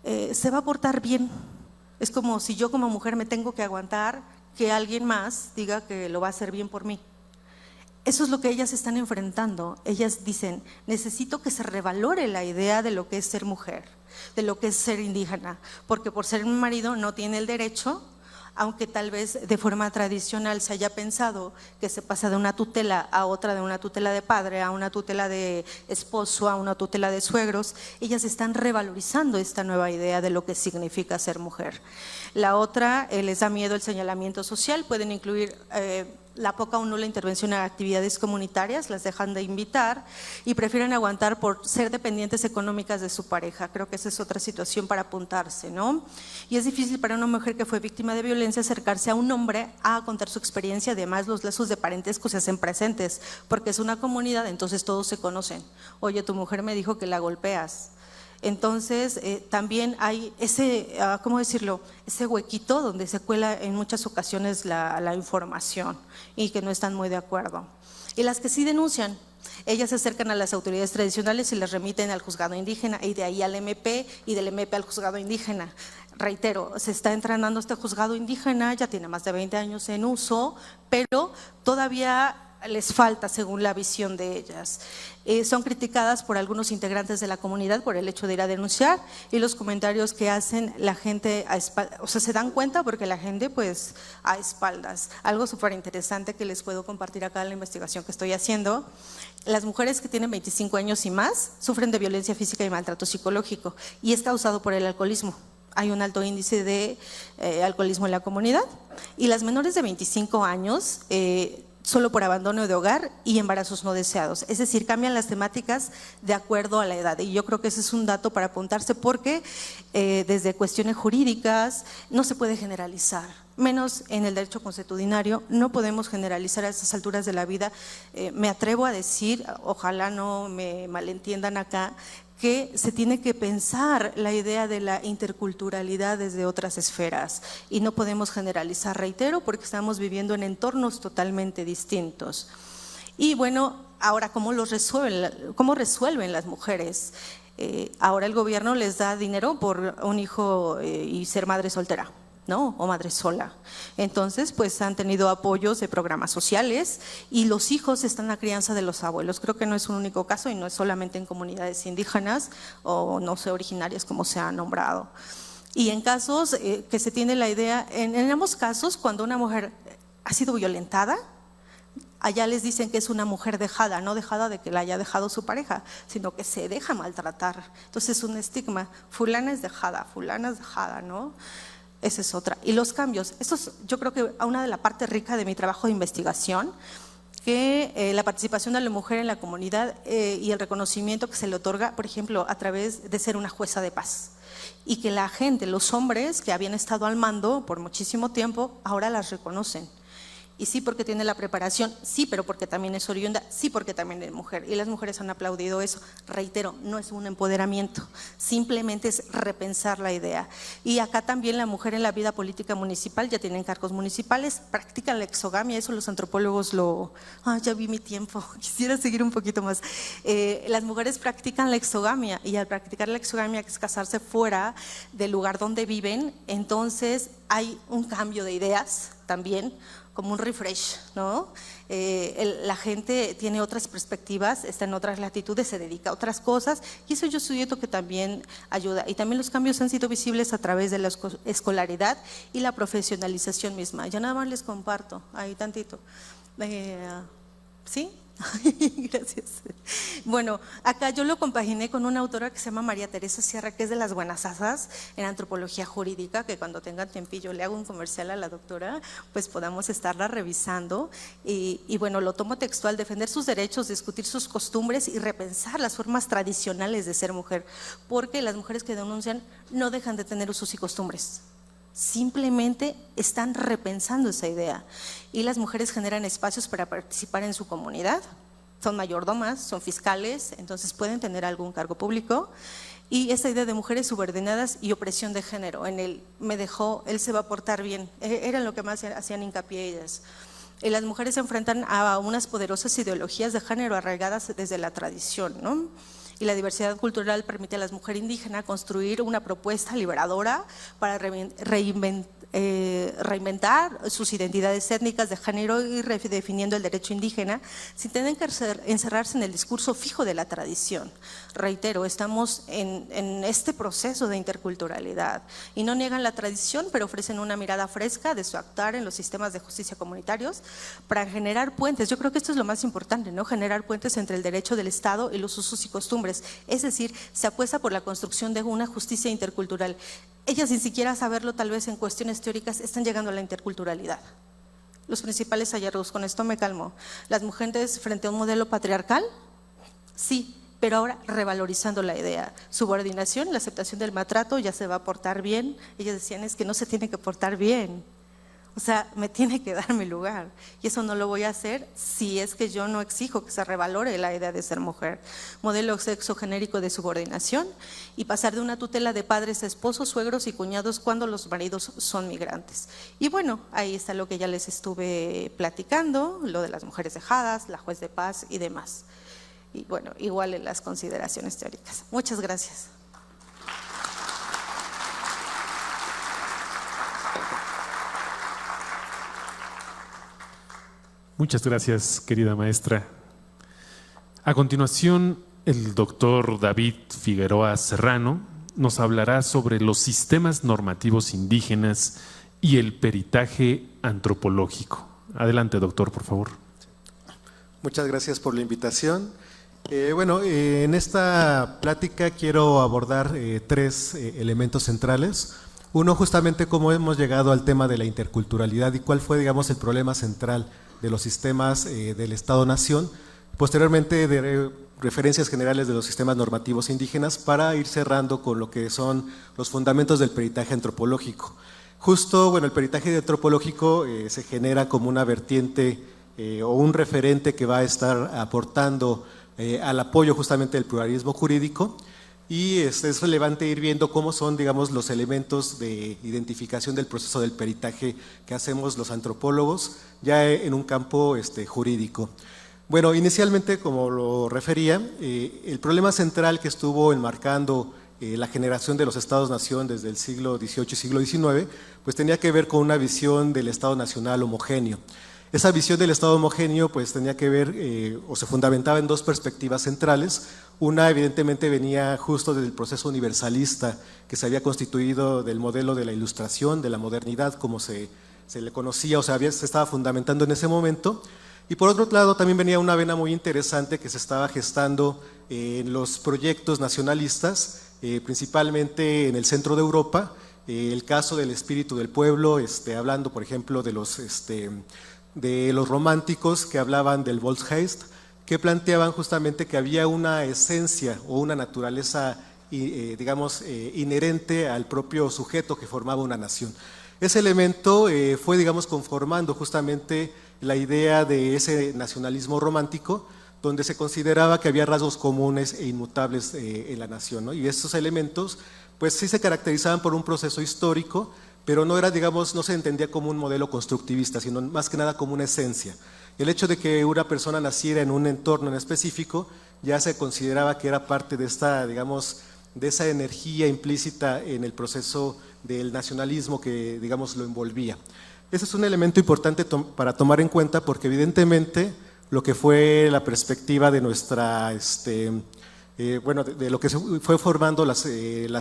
se va a portar bien. Es como si yo como mujer me tengo que aguantar que alguien más diga que lo va a hacer bien por mí. Eso es lo que ellas están enfrentando. Ellas dicen, necesito que se revalore la idea de lo que es ser mujer, de lo que es ser indígena, porque por ser mi marido no tiene el derecho, aunque tal vez de forma tradicional se haya pensado que se pasa de una tutela a otra, de una tutela de padre a una tutela de esposo, a una tutela de suegros. Ellas están revalorizando esta nueva idea de lo que significa ser mujer. La otra, les da miedo el señalamiento social, pueden incluir la poca o nula intervención en actividades comunitarias, las dejan de invitar y prefieren aguantar por ser dependientes económicas de su pareja. Creo que esa es otra situación para apuntarse, ¿no? Y es difícil para una mujer que fue víctima de violencia acercarse a un hombre a contar su experiencia. Además, los lazos de parentesco se hacen presentes porque es una comunidad, entonces todos se conocen. Oye, tu mujer me dijo que la golpeas. Entonces, también hay ese, ¿cómo decirlo?, ese huequito donde se cuela en muchas ocasiones la información y que no están muy de acuerdo. Y las que sí denuncian, ellas se acercan a las autoridades tradicionales y las remiten al juzgado indígena y de ahí al MP y del MP al juzgado indígena. Reitero, se está entrenando este juzgado indígena, ya tiene más de 20 años en uso, pero todavía les falta según la visión de ellas. Son criticadas por algunos integrantes de la comunidad por el hecho de ir a denunciar y los comentarios que hacen la gente a espaldas, o sea, se dan cuenta porque la gente pues a espaldas. Algo súper interesante que les puedo compartir acá en la investigación que estoy haciendo. Las mujeres que tienen 25 años y más sufren de violencia física y maltrato psicológico y es causado por el alcoholismo. Hay un alto índice de alcoholismo en la comunidad y las menores de 25 años solo por abandono de hogar y embarazos no deseados. Es decir, cambian las temáticas de acuerdo a la edad. Y yo creo que ese es un dato para apuntarse porque desde cuestiones jurídicas no se puede generalizar, menos en el derecho consuetudinario, no podemos generalizar a estas alturas de la vida. Me atrevo a decir, ojalá no me malentiendan acá, que se tiene que pensar la idea de la interculturalidad desde otras esferas y no podemos generalizar, reitero, porque estamos viviendo en entornos totalmente distintos. Y bueno, ahora, ¿cómo resuelven las mujeres? Ahora el gobierno les da dinero por un hijo y ser madre soltera, ¿no? O madre sola. Entonces, pues han tenido apoyos de programas sociales y los hijos están en la crianza de los abuelos. Creo que no es un único caso y no es solamente en comunidades indígenas o no sé, originarias como se ha nombrado. Y en casos que se tiene la idea, en ambos casos, cuando una mujer ha sido violentada, allá les dicen que es una mujer dejada, no dejada de que la haya dejado su pareja, sino que se deja maltratar. Entonces es un estigma, fulana es dejada, ¿no? Esa es otra. Y los cambios, esto es, yo creo que una de la parte rica de mi trabajo de investigación, que la participación de la mujer en la comunidad y el reconocimiento que se le otorga, por ejemplo, a través de ser una jueza de paz. Y que la gente, los hombres que habían estado al mando por muchísimo tiempo, ahora las reconocen. Y sí porque tiene la preparación, sí, pero porque también es oriunda, sí porque también es mujer. Y las mujeres han aplaudido eso. Reitero, no es un empoderamiento, simplemente es repensar la idea. Y acá también la mujer en la vida política municipal, ya tienen cargos municipales, practican la exogamia, eso los antropólogos lo… ya vi mi tiempo, quisiera seguir un poquito más. Las mujeres practican la exogamia y al practicar la exogamia, que es casarse fuera del lugar donde viven, entonces hay un cambio de ideas también, como un refresh, ¿no? La gente tiene otras perspectivas, está en otras latitudes, se dedica a otras cosas y eso yo siento que también ayuda. Y también los cambios han sido visibles a través de la escolaridad y la profesionalización misma. Ya nada más les comparto, ahí tantito. ¿Sí? Gracias. Bueno, acá yo lo compaginé con una autora que se llama María Teresa Sierra, que es de las buenasasas en antropología jurídica, que cuando tengan tiempillo le hago un comercial a la doctora, pues podamos estarla revisando. Y bueno, lo tomo textual: defender sus derechos, discutir sus costumbres y repensar las formas tradicionales de ser mujer, porque las mujeres que denuncian no dejan de tener usos y costumbres. Simplemente están repensando esa idea y las mujeres generan espacios para participar en su comunidad, son mayordomas, son fiscales, entonces pueden tener algún cargo público y esa idea de mujeres subordinadas y opresión de género, en el me dejó, él se va a portar bien, era lo que más hacían hincapié ellas. Y las mujeres se enfrentan a unas poderosas ideologías de género arraigadas desde la tradición, ¿no? Y la diversidad cultural permite a las mujeres indígenas construir una propuesta liberadora para reinventar sus identidades étnicas de género y redefiniendo el derecho indígena sin tener que encerrarse en el discurso fijo de la tradición. Reitero, estamos en este proceso de interculturalidad y no niegan la tradición, pero ofrecen una mirada fresca de su actuar en los sistemas de justicia comunitarios para generar puentes. Yo creo que esto es lo más importante, ¿no? Generar puentes entre el derecho del Estado y los usos y costumbres. Es decir, se apuesta por la construcción de una justicia intercultural. Ellas, sin siquiera saberlo, tal vez en cuestiones teóricas, están llegando a la interculturalidad. los principales hallazgos, con esto me calmo. Las mujeres frente a un modelo patriarcal, sí, pero ahora revalorizando la idea. Subordinación, la aceptación del maltrato, ya se va a portar bien. Ellas decían, es que no se tiene que portar bien. O sea, me tiene que dar mi lugar. Y eso no lo voy a hacer si es que yo no exijo que se revalore la idea de ser mujer. Modelo sexogenérico de subordinación y pasar de una tutela de padres a esposos, suegros y cuñados cuando los maridos son migrantes. Y bueno, ahí está lo que ya les estuve platicando, lo de las mujeres dejadas, la juez de paz y demás. Y bueno, igual en las consideraciones teóricas. Muchas gracias. Muchas gracias, querida maestra. A continuación, el doctor David Figueroa Serrano nos hablará sobre los sistemas normativos indígenas y el peritaje antropológico. Adelante, doctor, por favor. Muchas gracias por la invitación. En esta plática quiero abordar tres elementos centrales. Uno, justamente cómo hemos llegado al tema de la interculturalidad y cuál fue, digamos, el problema central de los sistemas del Estado-Nación. Posteriormente, daré referencias generales de los sistemas normativos indígenas para ir cerrando con lo que son los fundamentos del peritaje antropológico. Justo, el peritaje antropológico se genera como una vertiente o un referente que va a estar aportando al apoyo justamente del pluralismo jurídico, y es relevante ir viendo cómo son, digamos, los elementos de identificación del proceso del peritaje que hacemos los antropólogos ya en un campo jurídico. Bueno, inicialmente, como lo refería, el problema central que estuvo enmarcando la generación de los Estados-nación desde el siglo XVIII y siglo XIX, pues tenía que ver con una visión del Estado nacional homogéneo. Esa visión del Estado homogéneo pues tenía que ver o se fundamentaba en dos perspectivas centrales. Una evidentemente venía justo del proceso universalista que se había constituido del modelo de la Ilustración, de la modernidad como se le conocía, o sea, se estaba fundamentando en ese momento. Y por otro lado también venía una vena muy interesante que se estaba gestando en los proyectos nacionalistas, principalmente en el centro de Europa, el caso del espíritu del pueblo, hablando por ejemplo de los románticos que hablaban del Volksgeist, que planteaban justamente que había una esencia o una naturaleza, inherente al propio sujeto que formaba una nación. Ese elemento fue, digamos, conformando justamente la idea de ese nacionalismo romántico, donde se consideraba que había rasgos comunes e inmutables en la nación, ¿no? Y estos elementos, pues sí se caracterizaban por un proceso histórico, pero no era, digamos, no se entendía como un modelo constructivista, sino más que nada como una esencia. El hecho de que una persona naciera en un entorno en específico ya se consideraba que era parte de esta, digamos, de esa energía implícita en el proceso del nacionalismo que, digamos, lo envolvía. Ese es un elemento importante para tomar en cuenta porque evidentemente lo que fue la perspectiva de nuestra, de lo que se fue formando las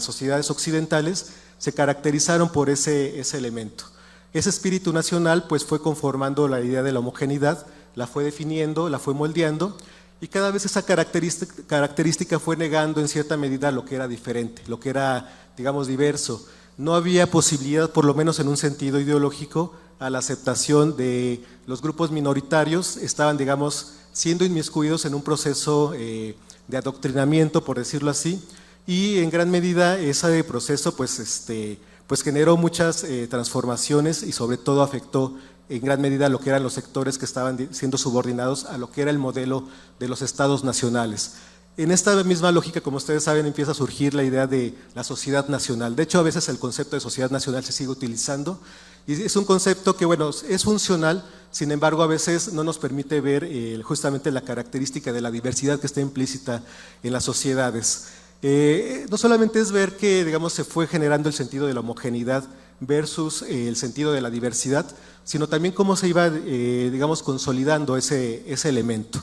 sociedades occidentales, se caracterizaron por ese elemento. Ese espíritu nacional pues fue conformando la idea de la homogeneidad, la fue definiendo, la fue moldeando, y cada vez esa característica fue negando en cierta medida lo que era diferente, lo que era, digamos, diverso. No había posibilidad, por lo menos en un sentido ideológico, a la aceptación de los grupos minoritarios, estaban, digamos, siendo inmiscuidos en un proceso de adoctrinamiento, por decirlo así, y en gran medida ese proceso pues generó muchas transformaciones y sobre todo afectó en gran medida lo que eran los sectores que estaban siendo subordinados a lo que era el modelo de los estados nacionales. En esta misma lógica, como ustedes saben, empieza a surgir la idea de la sociedad nacional. De hecho, a veces el concepto de sociedad nacional se sigue utilizando y es un concepto que, bueno, es funcional, sin embargo, a veces no nos permite ver justamente la característica de la diversidad que está implícita en las sociedades. No solamente es ver que, digamos, se fue generando el sentido de la homogeneidad versus el sentido de la diversidad, sino también cómo se iba, digamos, consolidando ese elemento.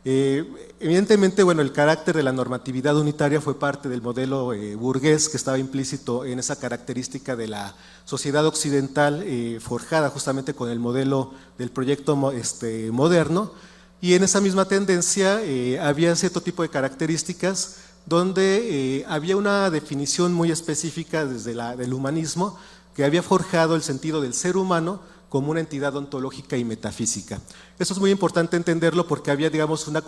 Evidentemente, bueno, el carácter de la normatividad unitaria fue parte del modelo burgués que estaba implícito en esa característica de la sociedad occidental forjada justamente con el modelo del proyecto moderno, y en esa misma tendencia había cierto tipo de características donde había una definición muy específica desde del humanismo que había forjado el sentido del ser humano como una entidad ontológica y metafísica. Eso es muy importante entenderlo porque había, digamos, una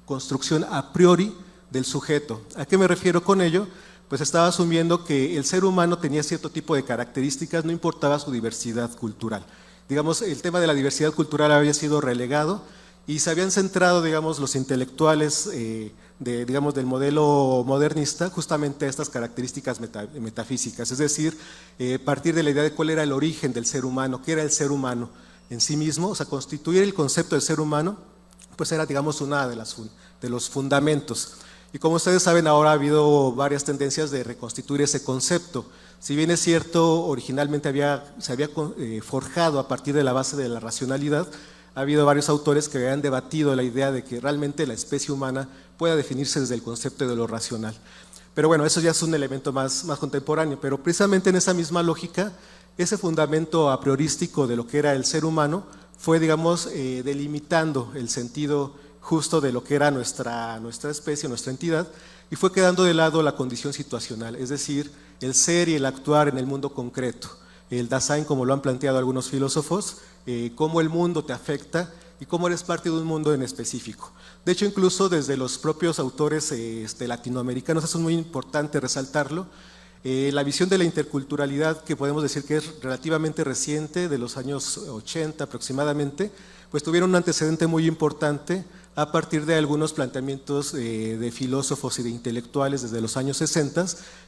construcción a priori del sujeto. ¿A qué me refiero con ello? Pues estaba asumiendo que el ser humano tenía cierto tipo de características, no importaba su diversidad cultural. Digamos, el tema de la diversidad cultural había sido relegado y se habían centrado, digamos, los intelectuales digamos, del modelo modernista justamente a estas características metafísicas, es decir, partir de la idea de cuál era el origen del ser humano, qué era el ser humano en sí mismo, o sea, constituir el concepto del ser humano, pues era, digamos, una de los fundamentos. Y como ustedes saben, ahora ha habido varias tendencias de reconstituir ese concepto. Si bien es cierto, originalmente se había forjado a partir de la base de la racionalidad, ha habido varios autores que han debatido la idea de que realmente la especie humana pueda definirse desde el concepto de lo racional. Pero bueno, eso ya es un elemento más contemporáneo, pero precisamente en esa misma lógica, ese fundamento a priorístico de lo que era el ser humano fue, digamos, delimitando el sentido justo de lo que era nuestra especie, nuestra entidad, y fue quedando de lado la condición situacional, es decir, el ser y el actuar en el mundo concreto. El Dasein, como lo han planteado algunos filósofos, cómo el mundo te afecta y cómo eres parte de un mundo en específico. De hecho, incluso desde los propios autores latinoamericanos, eso es muy importante resaltarlo, la visión de la interculturalidad, que podemos decir que es relativamente reciente, de los años 80 aproximadamente, pues tuvieron un antecedente muy importante a partir de algunos planteamientos de filósofos y de intelectuales desde los años 60,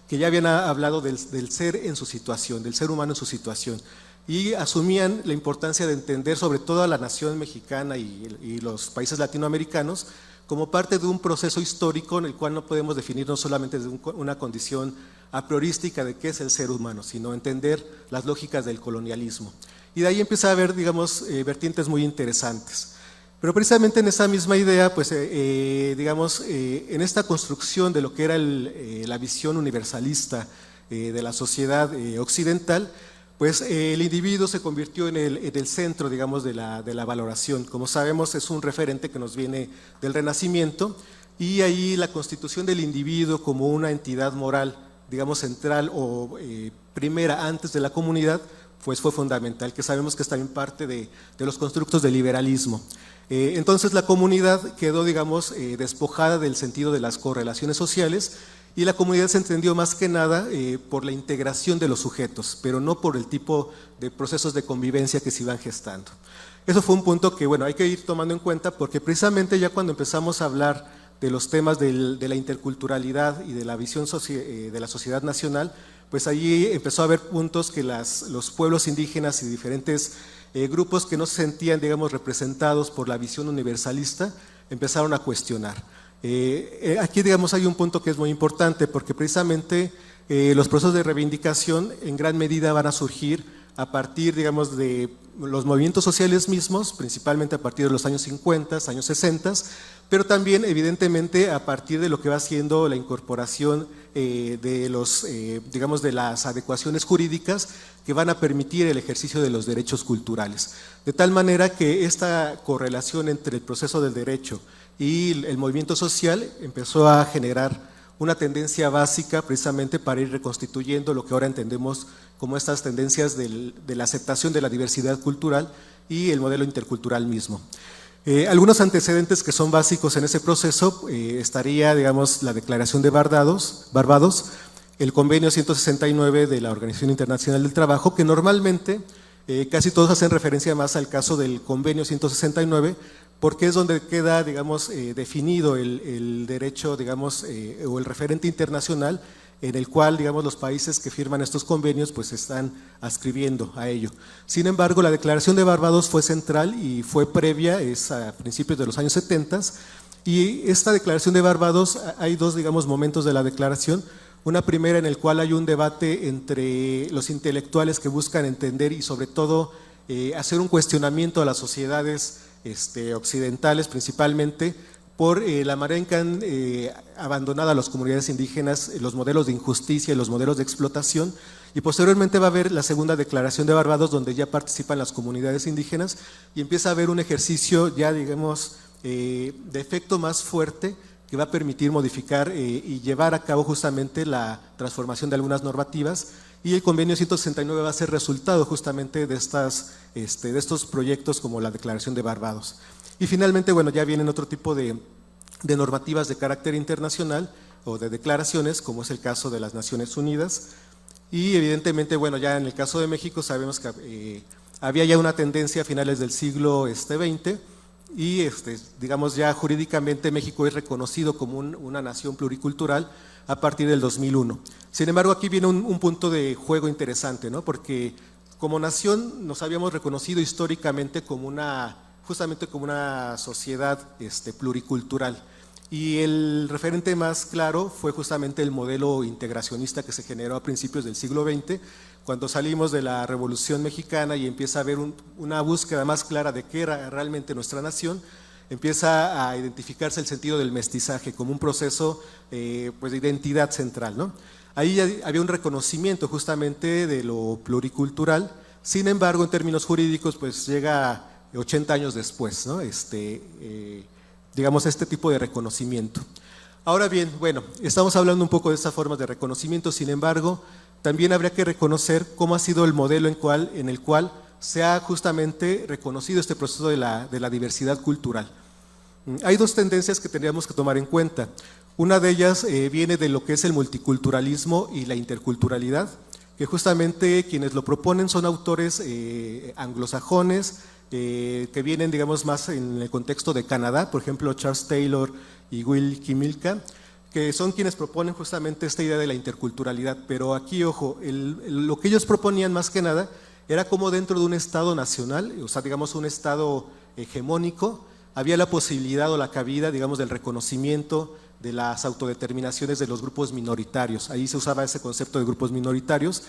que ya habían hablado del ser en su situación, del ser humano en su situación, y asumían la importancia de entender sobre todo a la nación mexicana y los países latinoamericanos como parte de un proceso histórico en el cual no podemos definirnos solamente desde una condición a priorística de qué es el ser humano, sino entender las lógicas del colonialismo. Y de ahí empieza a haber, digamos, vertientes muy interesantes. Pero precisamente en esa misma idea, pues, digamos, en esta construcción de lo que era la visión universalista de la sociedad occidental, pues el individuo se convirtió en el centro, digamos, de la valoración. Como sabemos, es un referente que nos viene del Renacimiento, y ahí la constitución del individuo como una entidad moral, digamos, central o primera antes de la comunidad, pues fue fundamental, que sabemos que es también parte de los constructos del liberalismo. Entonces la comunidad quedó, digamos, despojada del sentido de las correlaciones sociales, y la comunidad se entendió más que nada por la integración de los sujetos, pero no por el tipo de procesos de convivencia que se iban gestando. Eso fue un punto que, bueno, hay que ir tomando en cuenta, porque precisamente ya cuando empezamos a hablar de los temas de la interculturalidad y de la visión de la sociedad nacional, pues allí empezó a haber puntos que los pueblos indígenas y diferentes grupos que no se sentían, digamos, representados por la visión universalista, empezaron a cuestionar. Aquí, digamos, hay un punto que es muy importante, porque precisamente los procesos de reivindicación en gran medida van a surgir a partir, digamos, de los movimientos sociales mismos, principalmente a partir de los años 50, años 60, pero también evidentemente a partir de lo que va siendo la incorporación digamos, de las adecuaciones jurídicas que van a permitir el ejercicio de los derechos culturales. De tal manera que esta correlación entre el proceso del derecho y el movimiento social empezó a generar una tendencia básica precisamente para ir reconstituyendo lo que ahora entendemos como estas tendencias de la aceptación de la diversidad cultural y el modelo intercultural mismo. Algunos antecedentes que son básicos en ese proceso estaría, digamos, la Declaración de Barbados, el Convenio 169 de la Organización Internacional del Trabajo, que normalmente casi todos hacen referencia más al caso del Convenio 169, porque es donde queda, digamos, definido el derecho, digamos, o el referente internacional en el cual, digamos, los países que firman estos convenios pues están adscribiendo a ello. Sin embargo, la Declaración de Barbados fue central y fue previa, es a principios de los años 70, y esta Declaración de Barbados, hay dos, digamos, momentos de la declaración. Una primera en el cual hay un debate entre los intelectuales que buscan entender y sobre todo hacer un cuestionamiento a las sociedades occidentales principalmente, por la manera en que han abandonado a las comunidades indígenas los modelos de injusticia y los modelos de explotación, y posteriormente va a haber la segunda Declaración de Barbados, donde ya participan las comunidades indígenas y empieza a haber un ejercicio ya, digamos, de efecto más fuerte, que va a permitir modificar y llevar a cabo justamente la transformación de algunas normativas, y el convenio 169 va a ser resultado justamente de estos proyectos como la Declaración de Barbados. Y finalmente, bueno, ya vienen otro tipo de normativas de carácter internacional o de declaraciones, como es el caso de las Naciones Unidas, y evidentemente, bueno, ya en el caso de México sabemos que había ya una tendencia a finales del siglo XX, y digamos ya jurídicamente México es reconocido como una nación pluricultural a partir del 2001. Sin embargo, aquí viene un punto de juego interesante, ¿no? Porque como nación nos habíamos reconocido históricamente como justamente como una sociedad pluricultural, y el referente más claro fue justamente el modelo integracionista que se generó a principios del siglo XX, cuando salimos de la Revolución Mexicana y empieza a haber una búsqueda más clara de qué era realmente nuestra nación. Empieza a identificarse el sentido del mestizaje como un proceso pues de identidad central, ¿no? Ahí ya había un reconocimiento justamente de lo pluricultural. Sin embargo, en términos jurídicos, pues llega 80 años después, ¿no? Digamos, este tipo de reconocimiento. Ahora bien, bueno, estamos hablando un poco de estas formas de reconocimiento, sin embargo, también habría que reconocer cómo ha sido el modelo en el cual se ha justamente reconocido este proceso de la diversidad cultural. Hay dos tendencias que tendríamos que tomar en cuenta. Una de ellas viene de lo que es el multiculturalismo y la interculturalidad, que justamente quienes lo proponen son autores anglosajones, que vienen, digamos, más en el contexto de Canadá, por ejemplo, Charles Taylor y Will Kimilka, que son quienes proponen justamente esta idea de la interculturalidad. Pero aquí, ojo, lo que ellos proponían más que nada era como dentro de un Estado nacional, o sea, digamos, un Estado hegemónico, había la posibilidad o la cabida, digamos, del reconocimiento de las autodeterminaciones de los grupos minoritarios. Ahí se usaba ese concepto de grupos minoritarios.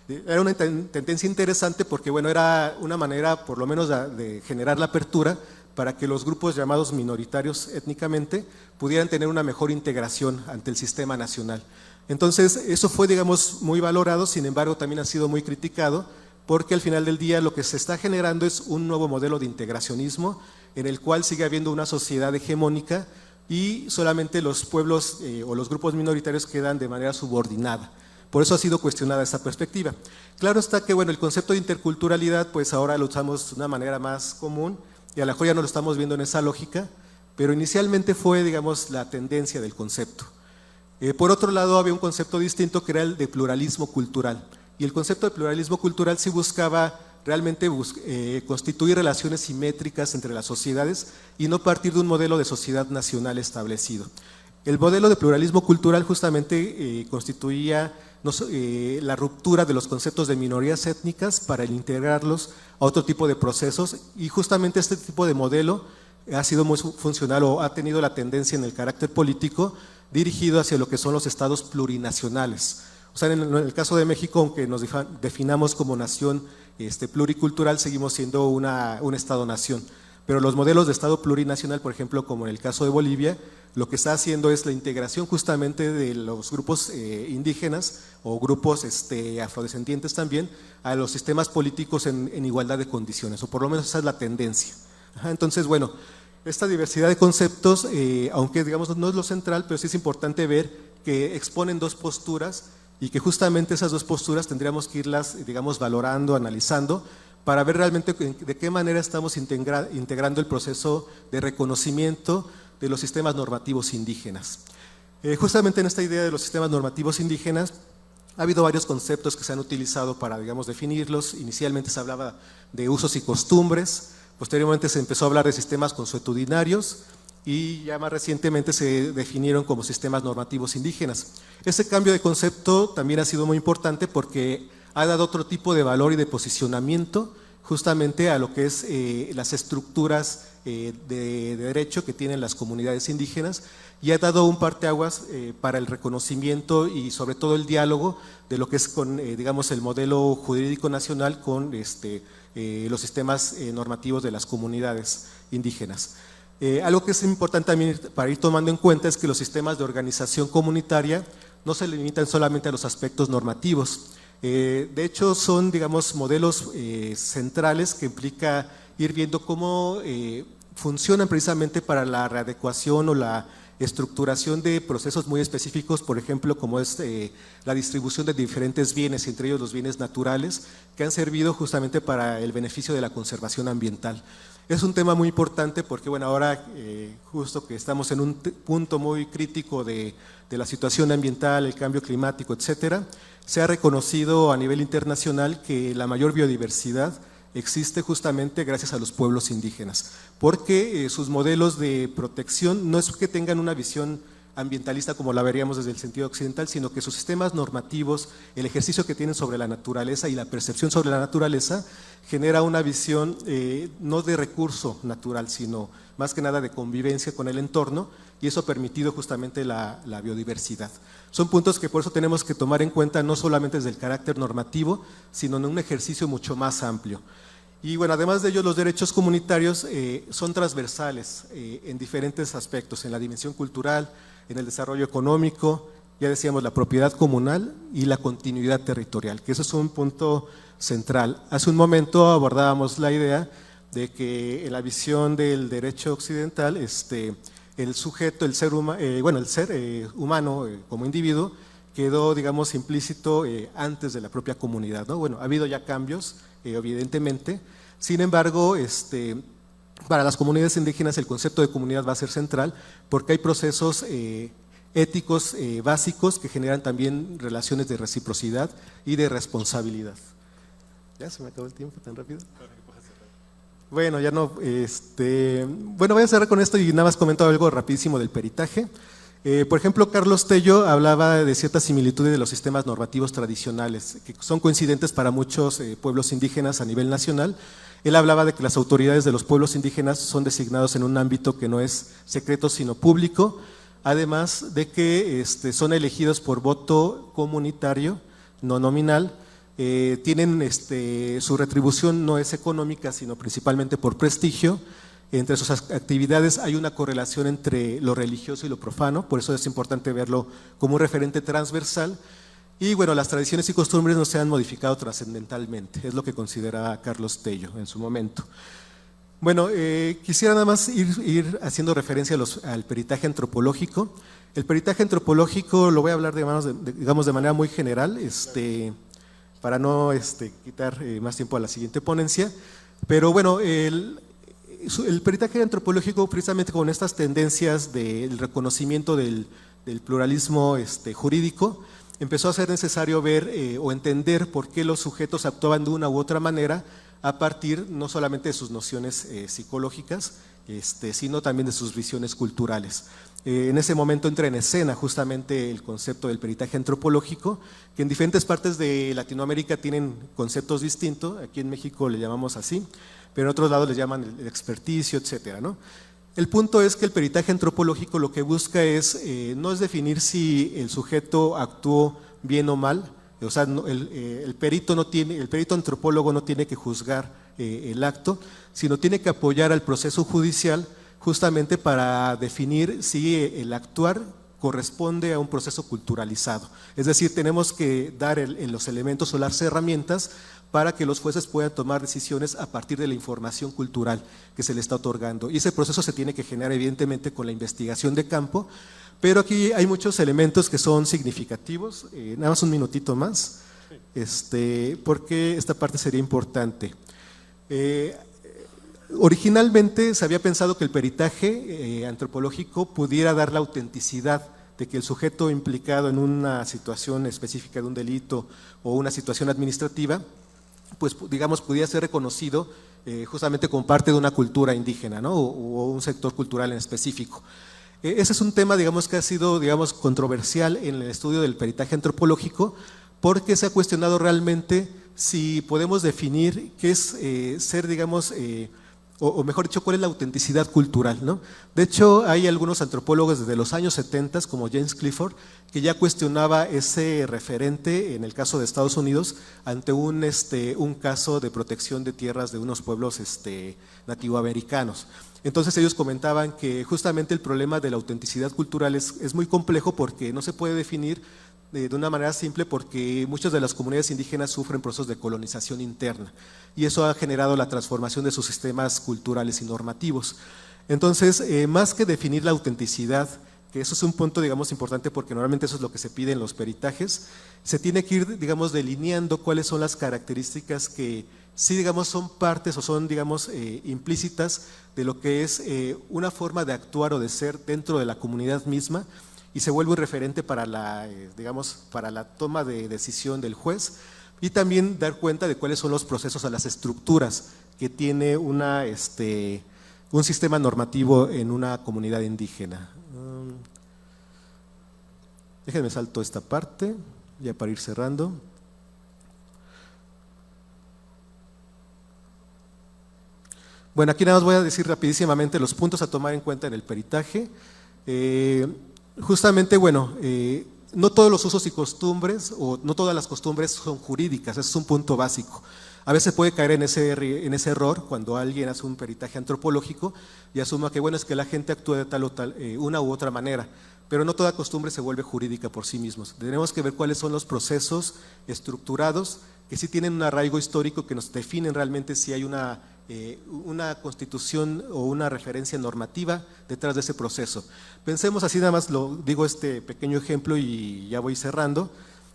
Era una tendencia interesante porque, bueno, era una manera por lo menos de generar la apertura para que los grupos llamados minoritarios étnicamente pudieran tener una mejor integración ante el sistema nacional. Entonces, eso fue, digamos, muy valorado, sin embargo, también ha sido muy criticado, porque al final del día lo que se está generando es un nuevo modelo de integracionismo en el cual sigue habiendo una sociedad hegemónica y solamente los pueblos o los grupos minoritarios quedan de manera subordinada. Por eso ha sido cuestionada esta perspectiva. Claro está que, bueno, el concepto de interculturalidad, pues ahora lo usamos de una manera más común y a lo mejor ya no lo estamos viendo en esa lógica, pero inicialmente fue, digamos, la tendencia del concepto. Por otro lado, había un concepto distinto que era el de pluralismo cultural. Y el concepto de pluralismo cultural sí buscaba realmente constituir relaciones simétricas entre las sociedades y no partir de un modelo de sociedad nacional establecido. El modelo de pluralismo cultural justamente constituía la ruptura de los conceptos de minorías étnicas para integrarlos a otro tipo de procesos, y justamente este tipo de modelo ha sido muy funcional o ha tenido la tendencia en el carácter político dirigido hacia lo que son los estados plurinacionales. O sea, en el caso de México, aunque nos definamos como nación pluricultural, seguimos siendo un estado-nación. Pero los modelos de estado plurinacional, por ejemplo, como en el caso de Bolivia, lo que está haciendo es la integración justamente de los grupos indígenas o grupos afrodescendientes también a los sistemas políticos en igualdad de condiciones, o por lo menos esa es la tendencia. Entonces, bueno, esta diversidad de conceptos, aunque digamos no es lo central, pero sí es importante ver que exponen dos posturas y que justamente esas dos posturas tendríamos que irlas, digamos, valorando, analizando, para ver realmente de qué manera estamos integrando el proceso de reconocimiento de los sistemas normativos indígenas. Justamente en esta idea de los sistemas normativos indígenas ha habido varios conceptos que se han utilizado para, digamos, definirlos. Inicialmente se hablaba de usos y costumbres, posteriormente se empezó a hablar de sistemas consuetudinarios y ya más recientemente se definieron como sistemas normativos indígenas. Ese cambio de concepto también ha sido muy importante porque ha dado otro tipo de valor y de posicionamiento justamente a lo que es las estructuras de derecho que tienen las comunidades indígenas, y ha dado un parteaguas para el reconocimiento y sobre todo el diálogo de lo que es con, digamos, el modelo jurídico nacional con los sistemas normativos de las comunidades indígenas. Algo que es importante también para ir tomando en cuenta es que los sistemas de organización comunitaria no se limitan solamente a los aspectos normativos. De hecho, son, digamos, modelos centrales que implica ir viendo cómo funcionan precisamente para la readecuación o la estructuración de procesos muy específicos, por ejemplo, como es la distribución de diferentes bienes, entre ellos los bienes naturales, que han servido justamente para el beneficio de la conservación ambiental. Es un tema muy importante porque, bueno, ahora justo que estamos en un punto muy crítico de la situación ambiental, el cambio climático, etcétera, se ha reconocido a nivel internacional que la mayor biodiversidad existe justamente gracias a los pueblos indígenas, porque sus modelos de protección no es que tengan una visión ambientalista como la veríamos desde el sentido occidental, sino que sus sistemas normativos, el ejercicio que tienen sobre la naturaleza y la percepción sobre la naturaleza genera una visión no de recurso natural, sino más que nada de convivencia con el entorno, y eso ha permitido justamente la biodiversidad. Son puntos que por eso tenemos que tomar en cuenta no solamente desde el carácter normativo, sino en un ejercicio mucho más amplio. Y bueno, además de ello, los derechos comunitarios son transversales en diferentes aspectos, en la dimensión cultural, en el desarrollo económico, ya decíamos la propiedad comunal y la continuidad territorial, que eso es un punto central. Hace un momento abordábamos la idea de que en la visión del derecho occidental, el sujeto, el ser humano como individuo quedó, digamos, implícito antes de la propia comunidad, ¿no? Bueno, ha habido ya cambios, evidentemente, sin embargo, para las comunidades indígenas el concepto de comunidad va a ser central porque hay procesos éticos básicos que generan también relaciones de reciprocidad y de responsabilidad. ¿Ya se me acabó el tiempo tan rápido? Bueno, ya no, bueno, voy a cerrar con esto y nada más comento algo rapidísimo del peritaje. Por ejemplo, Carlos Tello hablaba de ciertas similitudes de los sistemas normativos tradicionales, que son coincidentes para muchos pueblos indígenas a nivel nacional. Él hablaba de que las autoridades de los pueblos indígenas son designados en un ámbito que no es secreto sino público, además de que son elegidos por voto comunitario, no nominal. Tienen su retribución no es económica sino principalmente por prestigio. Entre sus actividades hay una correlación entre lo religioso y lo profano, por eso es importante verlo como un referente transversal. Y bueno, las tradiciones y costumbres no se han modificado trascendentalmente, es lo que consideraba Carlos Tello en su momento. Bueno, quisiera nada más ir haciendo referencia al peritaje antropológico. El peritaje antropológico lo voy a hablar digamos de manera muy general, para no quitar más tiempo a la siguiente ponencia, pero bueno, el peritaje antropológico, precisamente con estas tendencias del reconocimiento del pluralismo jurídico, empezó a ser necesario ver o entender por qué los sujetos actuaban de una u otra manera a partir no solamente de sus nociones psicológicas, sino también de sus visiones culturales. En ese momento entra en escena justamente el concepto del peritaje antropológico, que en diferentes partes de Latinoamérica tienen conceptos distintos, aquí en México le llamamos así, pero en otros lados le llaman el experticio, etcétera, ¿no? El punto es que el peritaje antropológico lo que busca no es definir si el sujeto actuó bien o mal, o sea, el perito antropólogo no tiene que juzgar el acto, sino tiene que apoyar al proceso judicial justamente para definir si el actuar corresponde a un proceso culturalizado. Es decir, tenemos que dar los elementos o las herramientas para que los jueces puedan tomar decisiones a partir de la información cultural que se le está otorgando. Y ese proceso se tiene que generar evidentemente con la investigación de campo, pero aquí hay muchos elementos que son significativos. Nada más un minutito más, porque esta parte sería importante. Originalmente se había pensado que el peritaje antropológico pudiera dar la autenticidad de que el sujeto implicado en una situación específica de un delito o una situación administrativa, pues digamos pudiera ser reconocido justamente como parte de una cultura indígena, ¿no? o un sector cultural en específico. Ese es un tema, digamos, que ha sido, digamos, controversial en el estudio del peritaje antropológico, porque se ha cuestionado realmente si podemos definir qué es ser, digamos, o mejor dicho, cuál es la autenticidad cultural, ¿no? De hecho, hay algunos antropólogos desde los años 70, como James Clifford, que ya cuestionaba ese referente en el caso de Estados Unidos ante un caso de protección de tierras de unos pueblos nativoamericanos. Entonces ellos comentaban que justamente el problema de la autenticidad cultural es muy complejo porque no se puede definir de una manera simple porque muchas de las comunidades indígenas sufren procesos de colonización interna y eso ha generado la transformación de sus sistemas culturales y normativos. Entonces, más que definir la autenticidad que eso es un punto, digamos, importante porque normalmente eso es lo que se pide en los peritajes. Se tiene que ir, digamos, delineando cuáles son las características que sí, digamos, son partes o son, digamos, implícitas de lo que es una forma de actuar o de ser dentro de la comunidad misma y se vuelve un referente para la, digamos, para la toma de decisión del juez y también dar cuenta de cuáles son los procesos o las estructuras que tiene una, un sistema normativo en una comunidad indígena. Déjenme salto esta parte, ya para ir cerrando. Bueno, aquí nada más voy a decir rapidísimamente los puntos a tomar en cuenta en el peritaje. Justamente, bueno, no todos los usos y costumbres o no todas las costumbres son jurídicas, ese es un punto básico. A veces puede caer en ese error cuando alguien hace un peritaje antropológico y asuma que bueno, es que la gente actúa de tal o tal, una u otra manera, pero no toda costumbre se vuelve jurídica por sí mismos. Tenemos que ver cuáles son los procesos estructurados que sí tienen un arraigo histórico que nos definen realmente si hay una constitución o una referencia normativa detrás de ese proceso. Pensemos así, nada más lo digo este pequeño ejemplo y ya voy cerrando.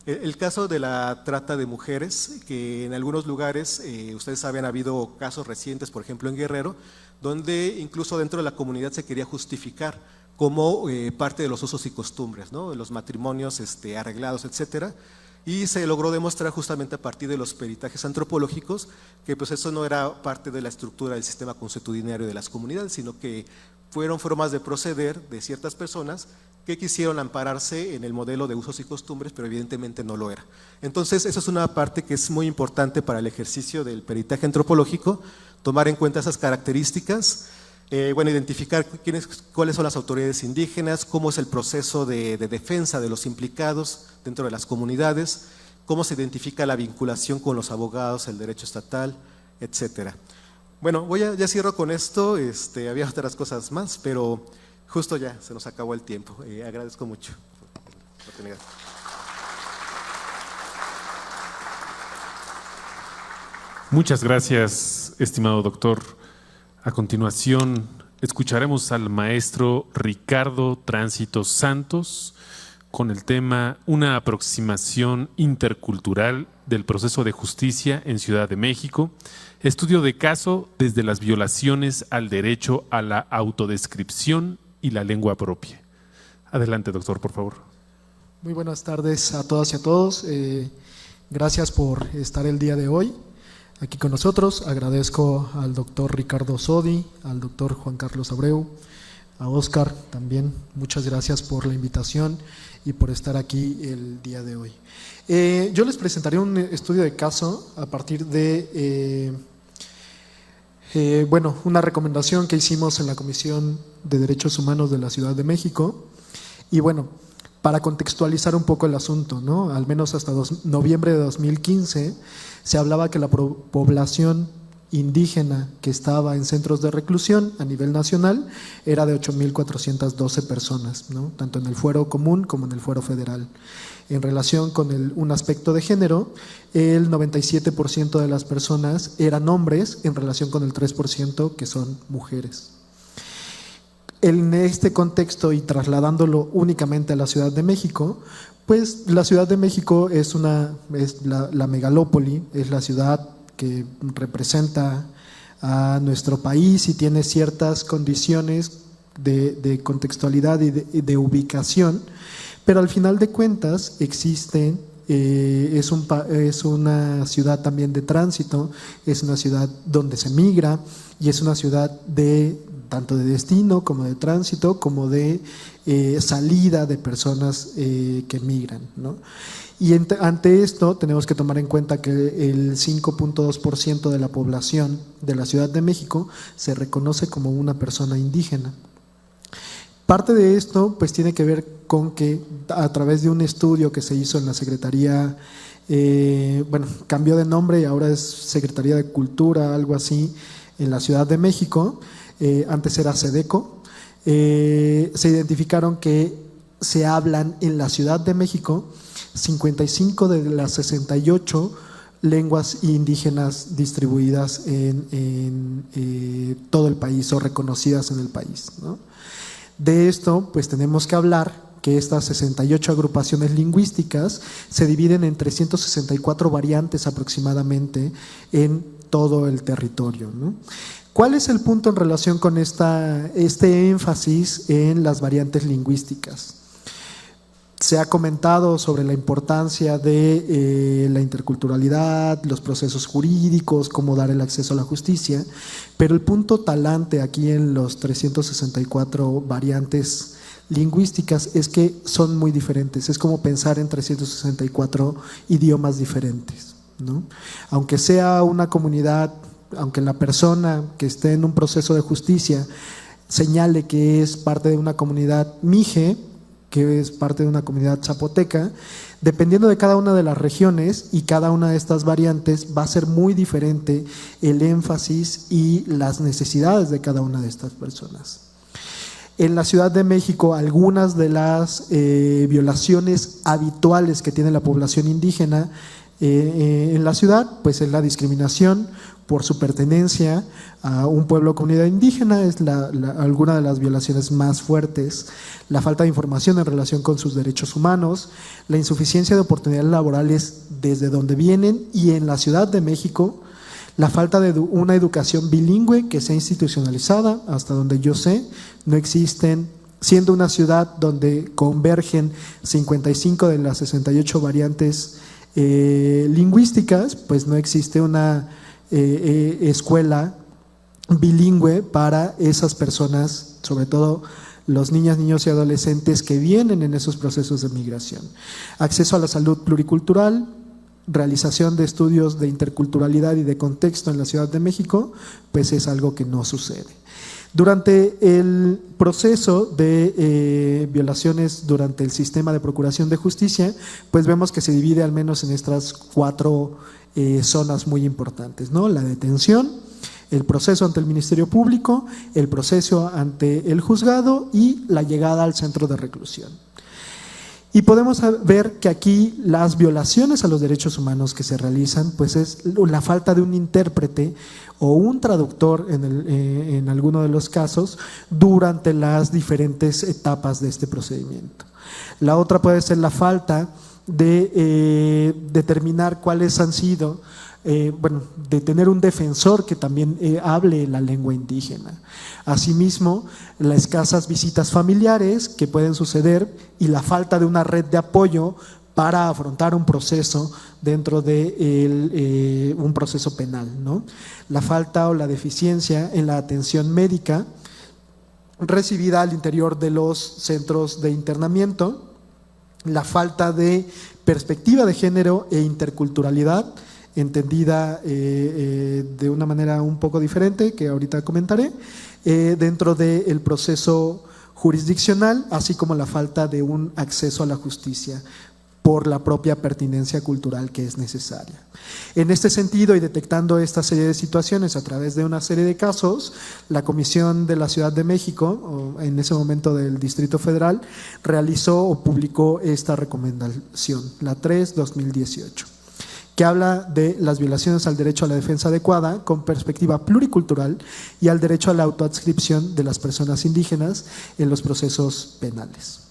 El caso de la trata de mujeres, que en algunos lugares, ustedes saben, ha habido casos recientes, por ejemplo en Guerrero, donde incluso dentro de la comunidad se quería justificar como parte de los usos y costumbres, ¿no? Los matrimonios arreglados, etcétera. Y se logró demostrar justamente a partir de los peritajes antropológicos que pues eso no era parte de la estructura del sistema consuetudinario de las comunidades, sino que fueron formas de proceder de ciertas personas que quisieron ampararse en el modelo de usos y costumbres, pero evidentemente no lo era. Entonces, eso es una parte que es muy importante para el ejercicio del peritaje antropológico, tomar en cuenta esas características, bueno, identificar cuáles son las autoridades indígenas, cómo es el proceso de defensa de los implicados dentro de las comunidades, cómo se identifica la vinculación con los abogados, el derecho estatal, etcétera. Bueno, ya cierro con esto, había otras cosas más, pero justo ya se nos acabó el tiempo. Agradezco mucho la oportunidad. Muchas gracias, estimado doctor. A continuación, escucharemos al maestro Ricardo Tránsito Santos con el tema Una aproximación intercultural del proceso de justicia en Ciudad de México, estudio de caso desde las violaciones al derecho a la autodescripción y la lengua propia. Adelante, doctor, por favor. Muy buenas tardes a todas y a todos. Gracias por estar el día de hoy aquí con nosotros. Agradezco al doctor Ricardo Sodi, al doctor Juan Carlos Abreu, a Óscar también. Muchas gracias por la invitación y por estar aquí el día de hoy. Yo les presentaré un estudio de caso a partir de bueno, una recomendación que hicimos en la Comisión de Derechos Humanos de la Ciudad de México. Y bueno, para contextualizar un poco el asunto, ¿no? Al menos hasta noviembre de 2015 se hablaba que la población indígena que estaba en centros de reclusión a nivel nacional era de 8,412 personas, ¿no? Tanto en el fuero común como en el fuero federal. En relación con un aspecto de género, el 97% de las personas eran hombres en relación con el 3% que son mujeres. En este contexto y trasladándolo únicamente a la Ciudad de México, pues la Ciudad de México es la megalópoli, es la ciudad que representa a nuestro país y tiene ciertas condiciones de contextualidad y de ubicación, pero al final de cuentas existen, es una ciudad también de tránsito, es una ciudad donde se migra y es una ciudad tanto de destino como de tránsito, como de salida de personas que migran, ¿no? Y ante esto tenemos que tomar en cuenta que el 5.2% de la población de la Ciudad de México se reconoce como una persona indígena. Parte de esto pues tiene que ver con que a través de un estudio que se hizo en la Secretaría, bueno, cambió de nombre y ahora es Secretaría de Cultura, algo así, en la Ciudad de México, antes era SEDECO, se identificaron que se hablan en la Ciudad de México 55 de las 68 lenguas indígenas distribuidas en todo el país o reconocidas en el país, ¿no? De esto, pues tenemos que hablar que estas 68 agrupaciones lingüísticas se dividen en 364 variantes aproximadamente en todo el territorio, ¿no? ¿Cuál es el punto en relación con este énfasis en las variantes lingüísticas? Se ha comentado sobre la importancia de la interculturalidad, los procesos jurídicos, cómo dar el acceso a la justicia, pero el punto talante aquí en los 364 variantes lingüísticas es que son muy diferentes. Es como pensar en 364 idiomas diferentes, ¿no? Aunque sea una comunidad, aunque la persona que esté en un proceso de justicia señale que es parte de una comunidad mije, que es parte de una comunidad zapoteca, dependiendo de cada una de las regiones y cada una de estas variantes va a ser muy diferente el énfasis y las necesidades de cada una de estas personas. En la Ciudad de México, algunas de las violaciones habituales que tiene la población indígena en la ciudad, pues es la discriminación por su pertenencia a un pueblo o comunidad indígena, es alguna de las violaciones más fuertes, la falta de información en relación con sus derechos humanos, la insuficiencia de oportunidades laborales desde donde vienen y en la Ciudad de México, la falta de una educación bilingüe que sea institucionalizada, hasta donde yo sé, no existen, siendo una ciudad donde convergen 55 de las 68 variantes lingüísticas, pues no existe una escuela bilingüe para esas personas, sobre todo los niñas, niños y adolescentes que vienen en esos procesos de migración. Acceso a la salud pluricultural, realización de estudios de interculturalidad y de contexto en la Ciudad de México, pues es algo que no sucede. Durante el proceso de violaciones durante el sistema de procuración de justicia, pues vemos que se divide al menos en estas 4 zonas muy importantes, ¿no? La detención, el proceso ante el Ministerio Público, el proceso ante el juzgado y la llegada al centro de reclusión. Y podemos ver que aquí las violaciones a los derechos humanos que se realizan, pues es la falta de un intérprete o un traductor en alguno de los casos durante las diferentes etapas de este procedimiento. La otra puede ser la falta de determinar cuáles han sido, de tener un defensor que también hable la lengua indígena. Asimismo, las escasas visitas familiares que pueden suceder y la falta de una red de apoyo para afrontar un proceso dentro de un proceso penal, ¿no? La falta o la deficiencia en la atención médica recibida al interior de los centros de internamiento, la falta de perspectiva de género e interculturalidad, entendida de una manera un poco diferente, que ahorita comentaré, dentro del proceso jurisdiccional, así como la falta de un acceso a la justicia por la propia pertinencia cultural que es necesaria. En este sentido, y detectando esta serie de situaciones a través de una serie de casos, la Comisión de la Ciudad de México, o en ese momento del Distrito Federal, realizó o publicó esta recomendación, la 3/2018, que habla de las violaciones al derecho a la defensa adecuada con perspectiva pluricultural y al derecho a la autoadscripción de las personas indígenas en los procesos penales.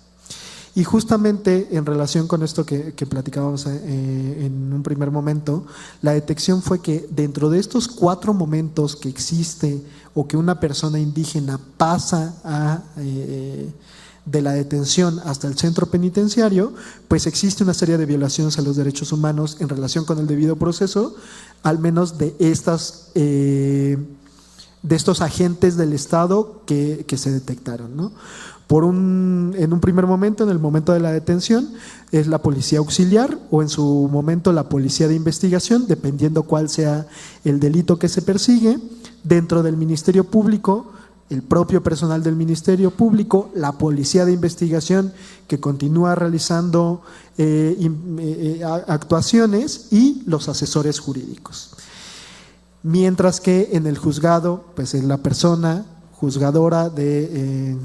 Y justamente en relación con esto que platicábamos en un primer momento, la detección fue que dentro de estos 4 momentos que existe o que una persona indígena pasa de la detención hasta el centro penitenciario, pues existe una serie de violaciones a los derechos humanos en relación con el debido proceso, al menos de estos agentes del Estado que se detectaron, ¿no? En un primer momento, en el momento de la detención, es la policía auxiliar o en su momento la policía de investigación, dependiendo cuál sea el delito que se persigue. Dentro del Ministerio Público, el propio personal del Ministerio Público, la policía de investigación que continúa realizando actuaciones y los asesores jurídicos. Mientras que en el juzgado, pues es la persona juzgadora que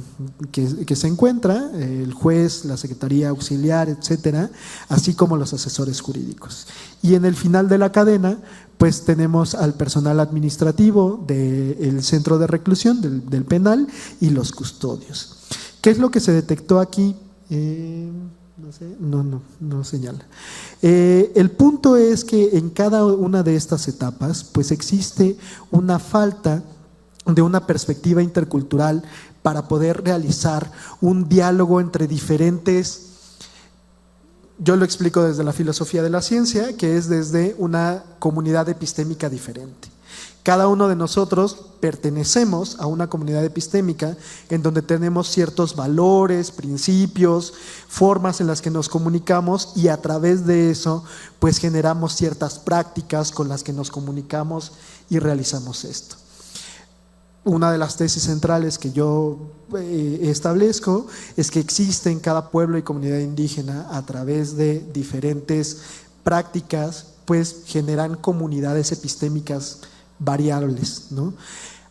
se encuentra, el juez, la secretaría auxiliar, etcétera, así como los asesores jurídicos. Y en el final de la cadena, pues tenemos al personal administrativo del centro de reclusión, del penal, y los custodios. ¿Qué es lo que se detectó aquí? No sé, no señala. El punto es que en cada una de estas etapas, pues existe una falta de una perspectiva intercultural para poder realizar un diálogo entre diferentes. Yo lo explico desde la filosofía de la ciencia, que es desde una comunidad epistémica diferente. Cada uno de nosotros pertenecemos a una comunidad epistémica en donde tenemos ciertos valores, principios, formas en las que nos comunicamos, y a través de eso pues generamos ciertas prácticas con las que nos comunicamos y realizamos esto. Una de las tesis centrales que yo establezco es que existe en cada pueblo y comunidad indígena, a través de diferentes prácticas, pues generan comunidades epistémicas variables, ¿no?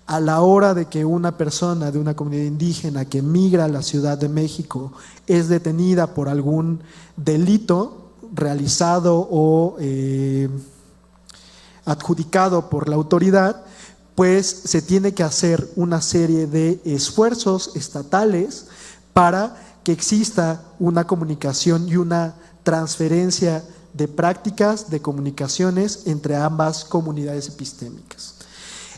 A la hora de que una persona de una comunidad indígena que migra a la Ciudad de México es detenida por algún delito realizado o adjudicado por la autoridad, pues se tiene que hacer una serie de esfuerzos estatales para que exista una comunicación y una transferencia de prácticas, de comunicaciones entre ambas comunidades epistémicas.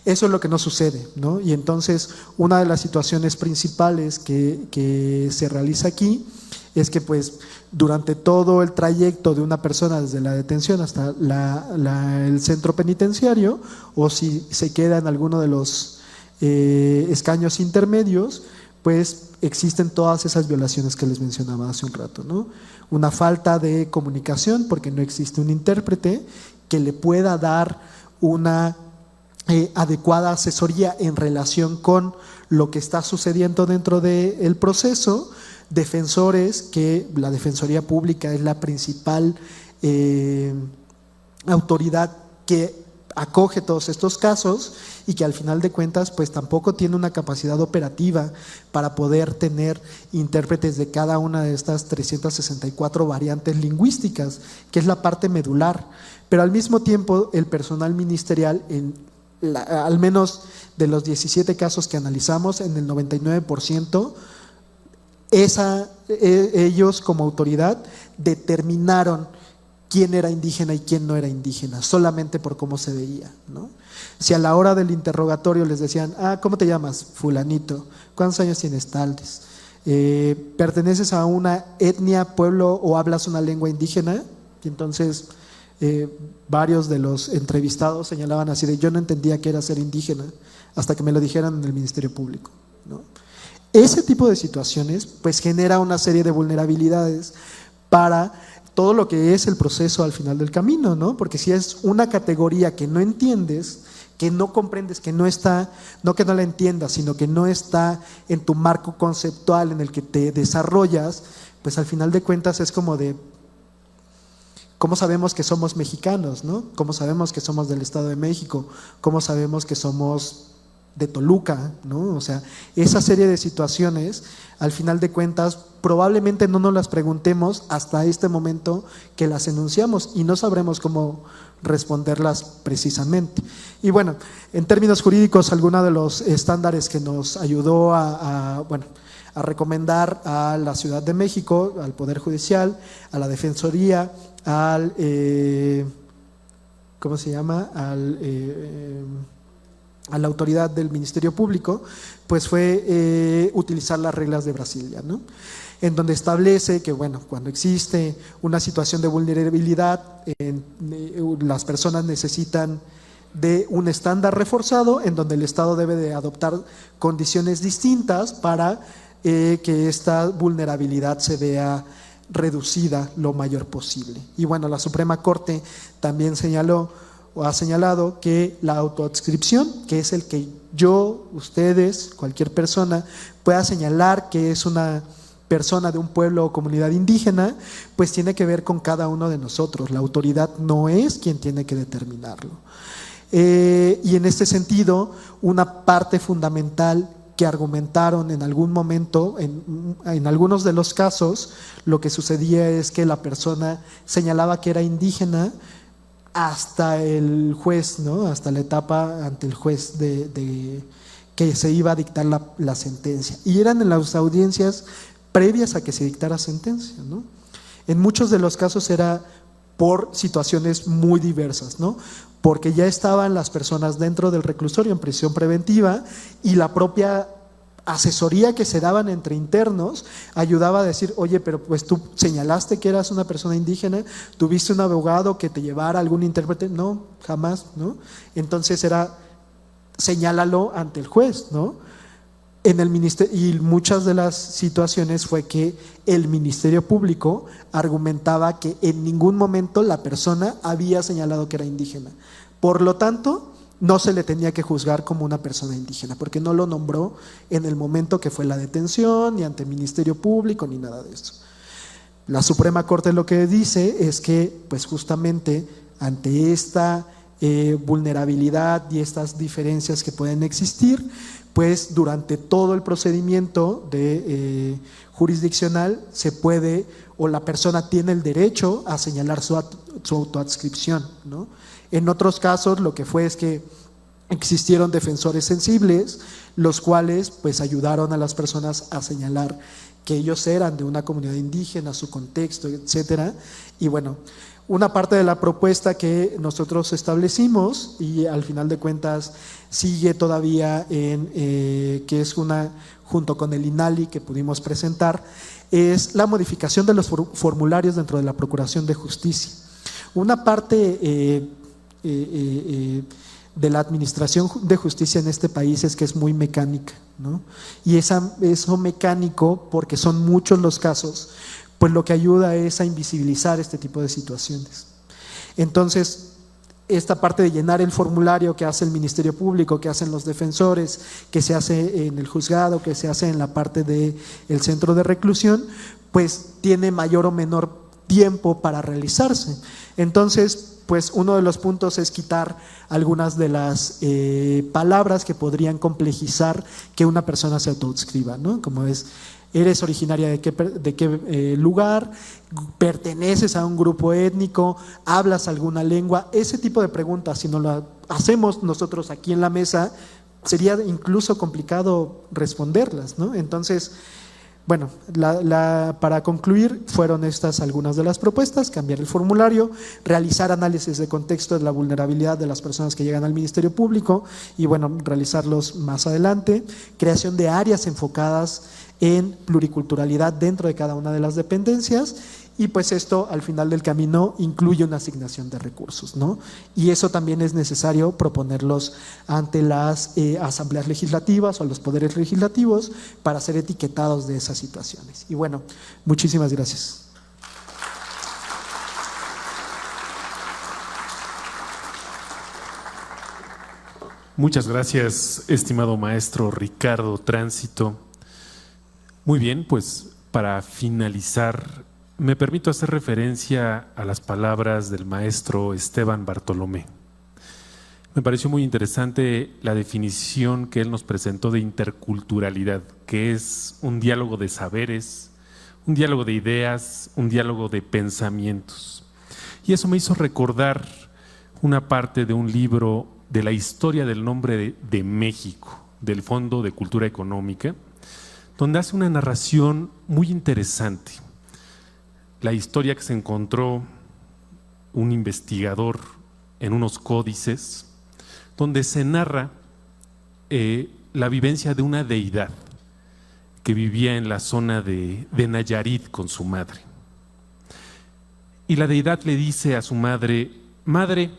Eso es lo que no sucede, ¿no? Y entonces una de las situaciones principales que se realiza aquí es que pues durante todo el trayecto de una persona desde la detención hasta el centro penitenciario, o si se queda en alguno de los escaños intermedios, pues existen todas esas violaciones que les mencionaba hace un rato, ¿no? Una falta de comunicación porque no existe un intérprete que le pueda dar una adecuada asesoría en relación con lo que está sucediendo dentro del proceso. Defensores, que la Defensoría Pública es la principal autoridad que acoge todos estos casos y que al final de cuentas pues tampoco tiene una capacidad operativa para poder tener intérpretes de cada una de estas 364 variantes lingüísticas, que es la parte medular. Pero al mismo tiempo el personal ministerial, al menos de los 17 casos que analizamos, en el 99%, ellos como autoridad determinaron quién era indígena y quién no era indígena, solamente por cómo se veía, ¿no? Si a la hora del interrogatorio les decían, ¿cómo te llamas? Fulanito. ¿Cuántos años tienes? Tales. ¿Perteneces a una etnia, pueblo o hablas una lengua indígena? Y entonces varios de los entrevistados señalaban así de, yo no entendía qué era ser indígena hasta que me lo dijeran en el Ministerio Público, ¿no? Ese tipo de situaciones pues genera una serie de vulnerabilidades para todo lo que es el proceso al final del camino, ¿no? Porque si es una categoría que no entiendes, que no comprendes, que no está, no que no la entiendas, sino que no está en tu marco conceptual en el que te desarrollas, pues al final de cuentas es como de, ¿cómo sabemos que somos mexicanos, no? ¿Cómo sabemos que somos del Estado de México? ¿Cómo sabemos que somos de Toluca, ¿no? O sea, esa serie de situaciones, al final de cuentas, probablemente no nos las preguntemos hasta este momento que las enunciamos y no sabremos cómo responderlas precisamente. Y bueno, en términos jurídicos, algunos de los estándares que nos ayudó a recomendar a la Ciudad de México, al Poder Judicial, a la Defensoría, al ¿cómo se llama? A la autoridad del Ministerio Público, pues fue utilizar las reglas de Brasilia, ¿no? En donde establece que, bueno, cuando existe una situación de vulnerabilidad, las personas necesitan de un estándar reforzado en donde el Estado debe de adoptar condiciones distintas para que esta vulnerabilidad se vea reducida lo mayor posible. Y bueno, la Suprema Corte también señaló o ha señalado que la autoadscripción, que es el que yo, ustedes, cualquier persona pueda señalar que es una persona de un pueblo o comunidad indígena, pues tiene que ver con cada uno de nosotros. La autoridad no es quien tiene que determinarlo. Y en este sentido, una parte fundamental que argumentaron en algún momento, en algunos de los casos, lo que sucedía es que la persona señalaba que era indígena hasta el juez, ¿no? Hasta la etapa ante el juez que se iba a dictar la sentencia. Y eran en las audiencias previas a que se dictara sentencia, ¿no? En muchos de los casos era por situaciones muy diversas, ¿no? Porque ya estaban las personas dentro del reclusorio en prisión preventiva y la propia asesoría que se daban entre internos ayudaba a decir, oye, pero pues tú señalaste que eras una persona indígena, tuviste un abogado que te llevara algún intérprete, no, jamás, ¿no? Entonces era, señálalo ante el juez, ¿no? En el ministerio, y muchas de las situaciones fue que el Ministerio Público argumentaba que en ningún momento la persona había señalado que era indígena. Por lo tanto, no se le tenía que juzgar como una persona indígena, porque no lo nombró en el momento que fue la detención, ni ante el Ministerio Público, ni nada de eso. La Suprema Corte lo que dice es que, pues justamente, ante esta vulnerabilidad y estas diferencias que pueden existir, pues durante todo el procedimiento jurisdiccional se puede, o la persona tiene el derecho a señalar su autoadscripción, ¿no? En otros casos lo que fue es que existieron defensores sensibles, los cuales pues ayudaron a las personas a señalar que ellos eran de una comunidad indígena, su contexto, etcétera. Y bueno, una parte de la propuesta que nosotros establecimos y al final de cuentas sigue todavía que es una, junto con el INALI que pudimos presentar, es la modificación de los formularios dentro de la Procuración de Justicia. Una parte de la administración de justicia en este país es que es muy mecánica, ¿no? Y eso mecánico, porque son muchos los casos, pues lo que ayuda es a invisibilizar este tipo de situaciones. Entonces, esta parte de llenar el formulario que hace el Ministerio Público, que hacen los defensores, que se hace en el juzgado, que se hace en la parte del centro de reclusión, pues tiene mayor o menor tiempo para realizarse. Entonces, pues uno de los puntos es quitar algunas de las palabras que podrían complejizar que una persona se autoadscriba, ¿no? Como es, ¿eres originaria de qué lugar? ¿Perteneces a un grupo étnico? ¿Hablas alguna lengua? Ese tipo de preguntas, si no lo hacemos nosotros aquí en la mesa, sería incluso complicado responderlas, ¿no? Entonces, bueno, para concluir, fueron estas algunas de las propuestas: cambiar el formulario, realizar análisis de contexto de la vulnerabilidad de las personas que llegan al Ministerio Público y bueno, realizarlos más adelante, creación de áreas enfocadas en pluriculturalidad dentro de cada una de las dependencias y pues esto al final del camino incluye una asignación de recursos, ¿no? Y eso también es necesario proponerlos ante las asambleas legislativas o los poderes legislativos para ser etiquetados de esas situaciones. Y bueno, muchísimas gracias. Muchas gracias, estimado maestro Ricardo Tránsito. Muy bien, pues para finalizar, me permito hacer referencia a las palabras del maestro Esteban Bartolomé. Me pareció muy interesante la definición que él nos presentó de interculturalidad, que es un diálogo de saberes, un diálogo de ideas, un diálogo de pensamientos. Y eso me hizo recordar una parte de un libro de la historia del nombre de México, del Fondo de Cultura Económica, donde hace una narración muy interesante. La historia que se encontró un investigador en unos códices, donde se narra la vivencia de una deidad que vivía en la zona de Nayarit con su madre. Y la deidad le dice a su madre: madre,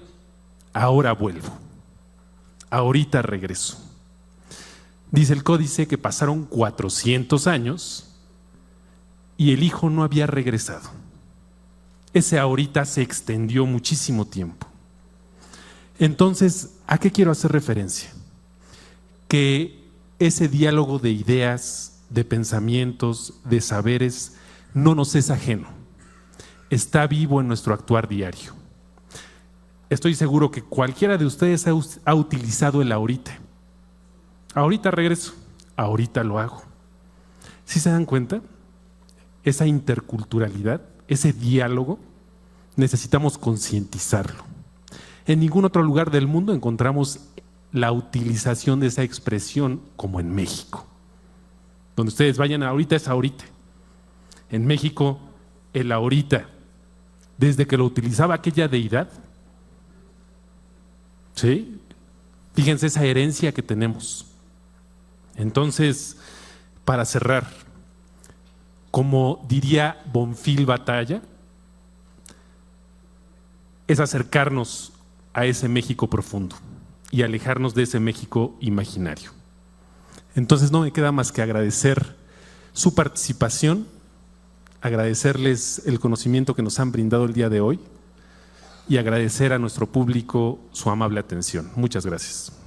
ahora vuelvo, ahorita regreso. Dice el códice que pasaron 400 años y el hijo no había regresado. Ese ahorita se extendió muchísimo tiempo. Entonces, ¿a qué quiero hacer referencia? Que ese diálogo de ideas, de pensamientos, de saberes, no nos es ajeno. Está vivo en nuestro actuar diario. Estoy seguro que cualquiera de ustedes ha utilizado el ahorita. Ahorita regreso, ahorita lo hago. ¿Sí se dan cuenta? Esa interculturalidad, ese diálogo, necesitamos concientizarlo. En ningún otro lugar del mundo encontramos la utilización de esa expresión como en México. Donde ustedes vayan, ahorita es ahorita. En México, el ahorita, desde que lo utilizaba aquella deidad, ¿sí? Fíjense esa herencia que tenemos. Entonces, para cerrar, como diría Bonfil Batalla, es acercarnos a ese México profundo y alejarnos de ese México imaginario. Entonces no me queda más que agradecer su participación, agradecerles el conocimiento que nos han brindado el día de hoy y agradecer a nuestro público su amable atención. Muchas gracias.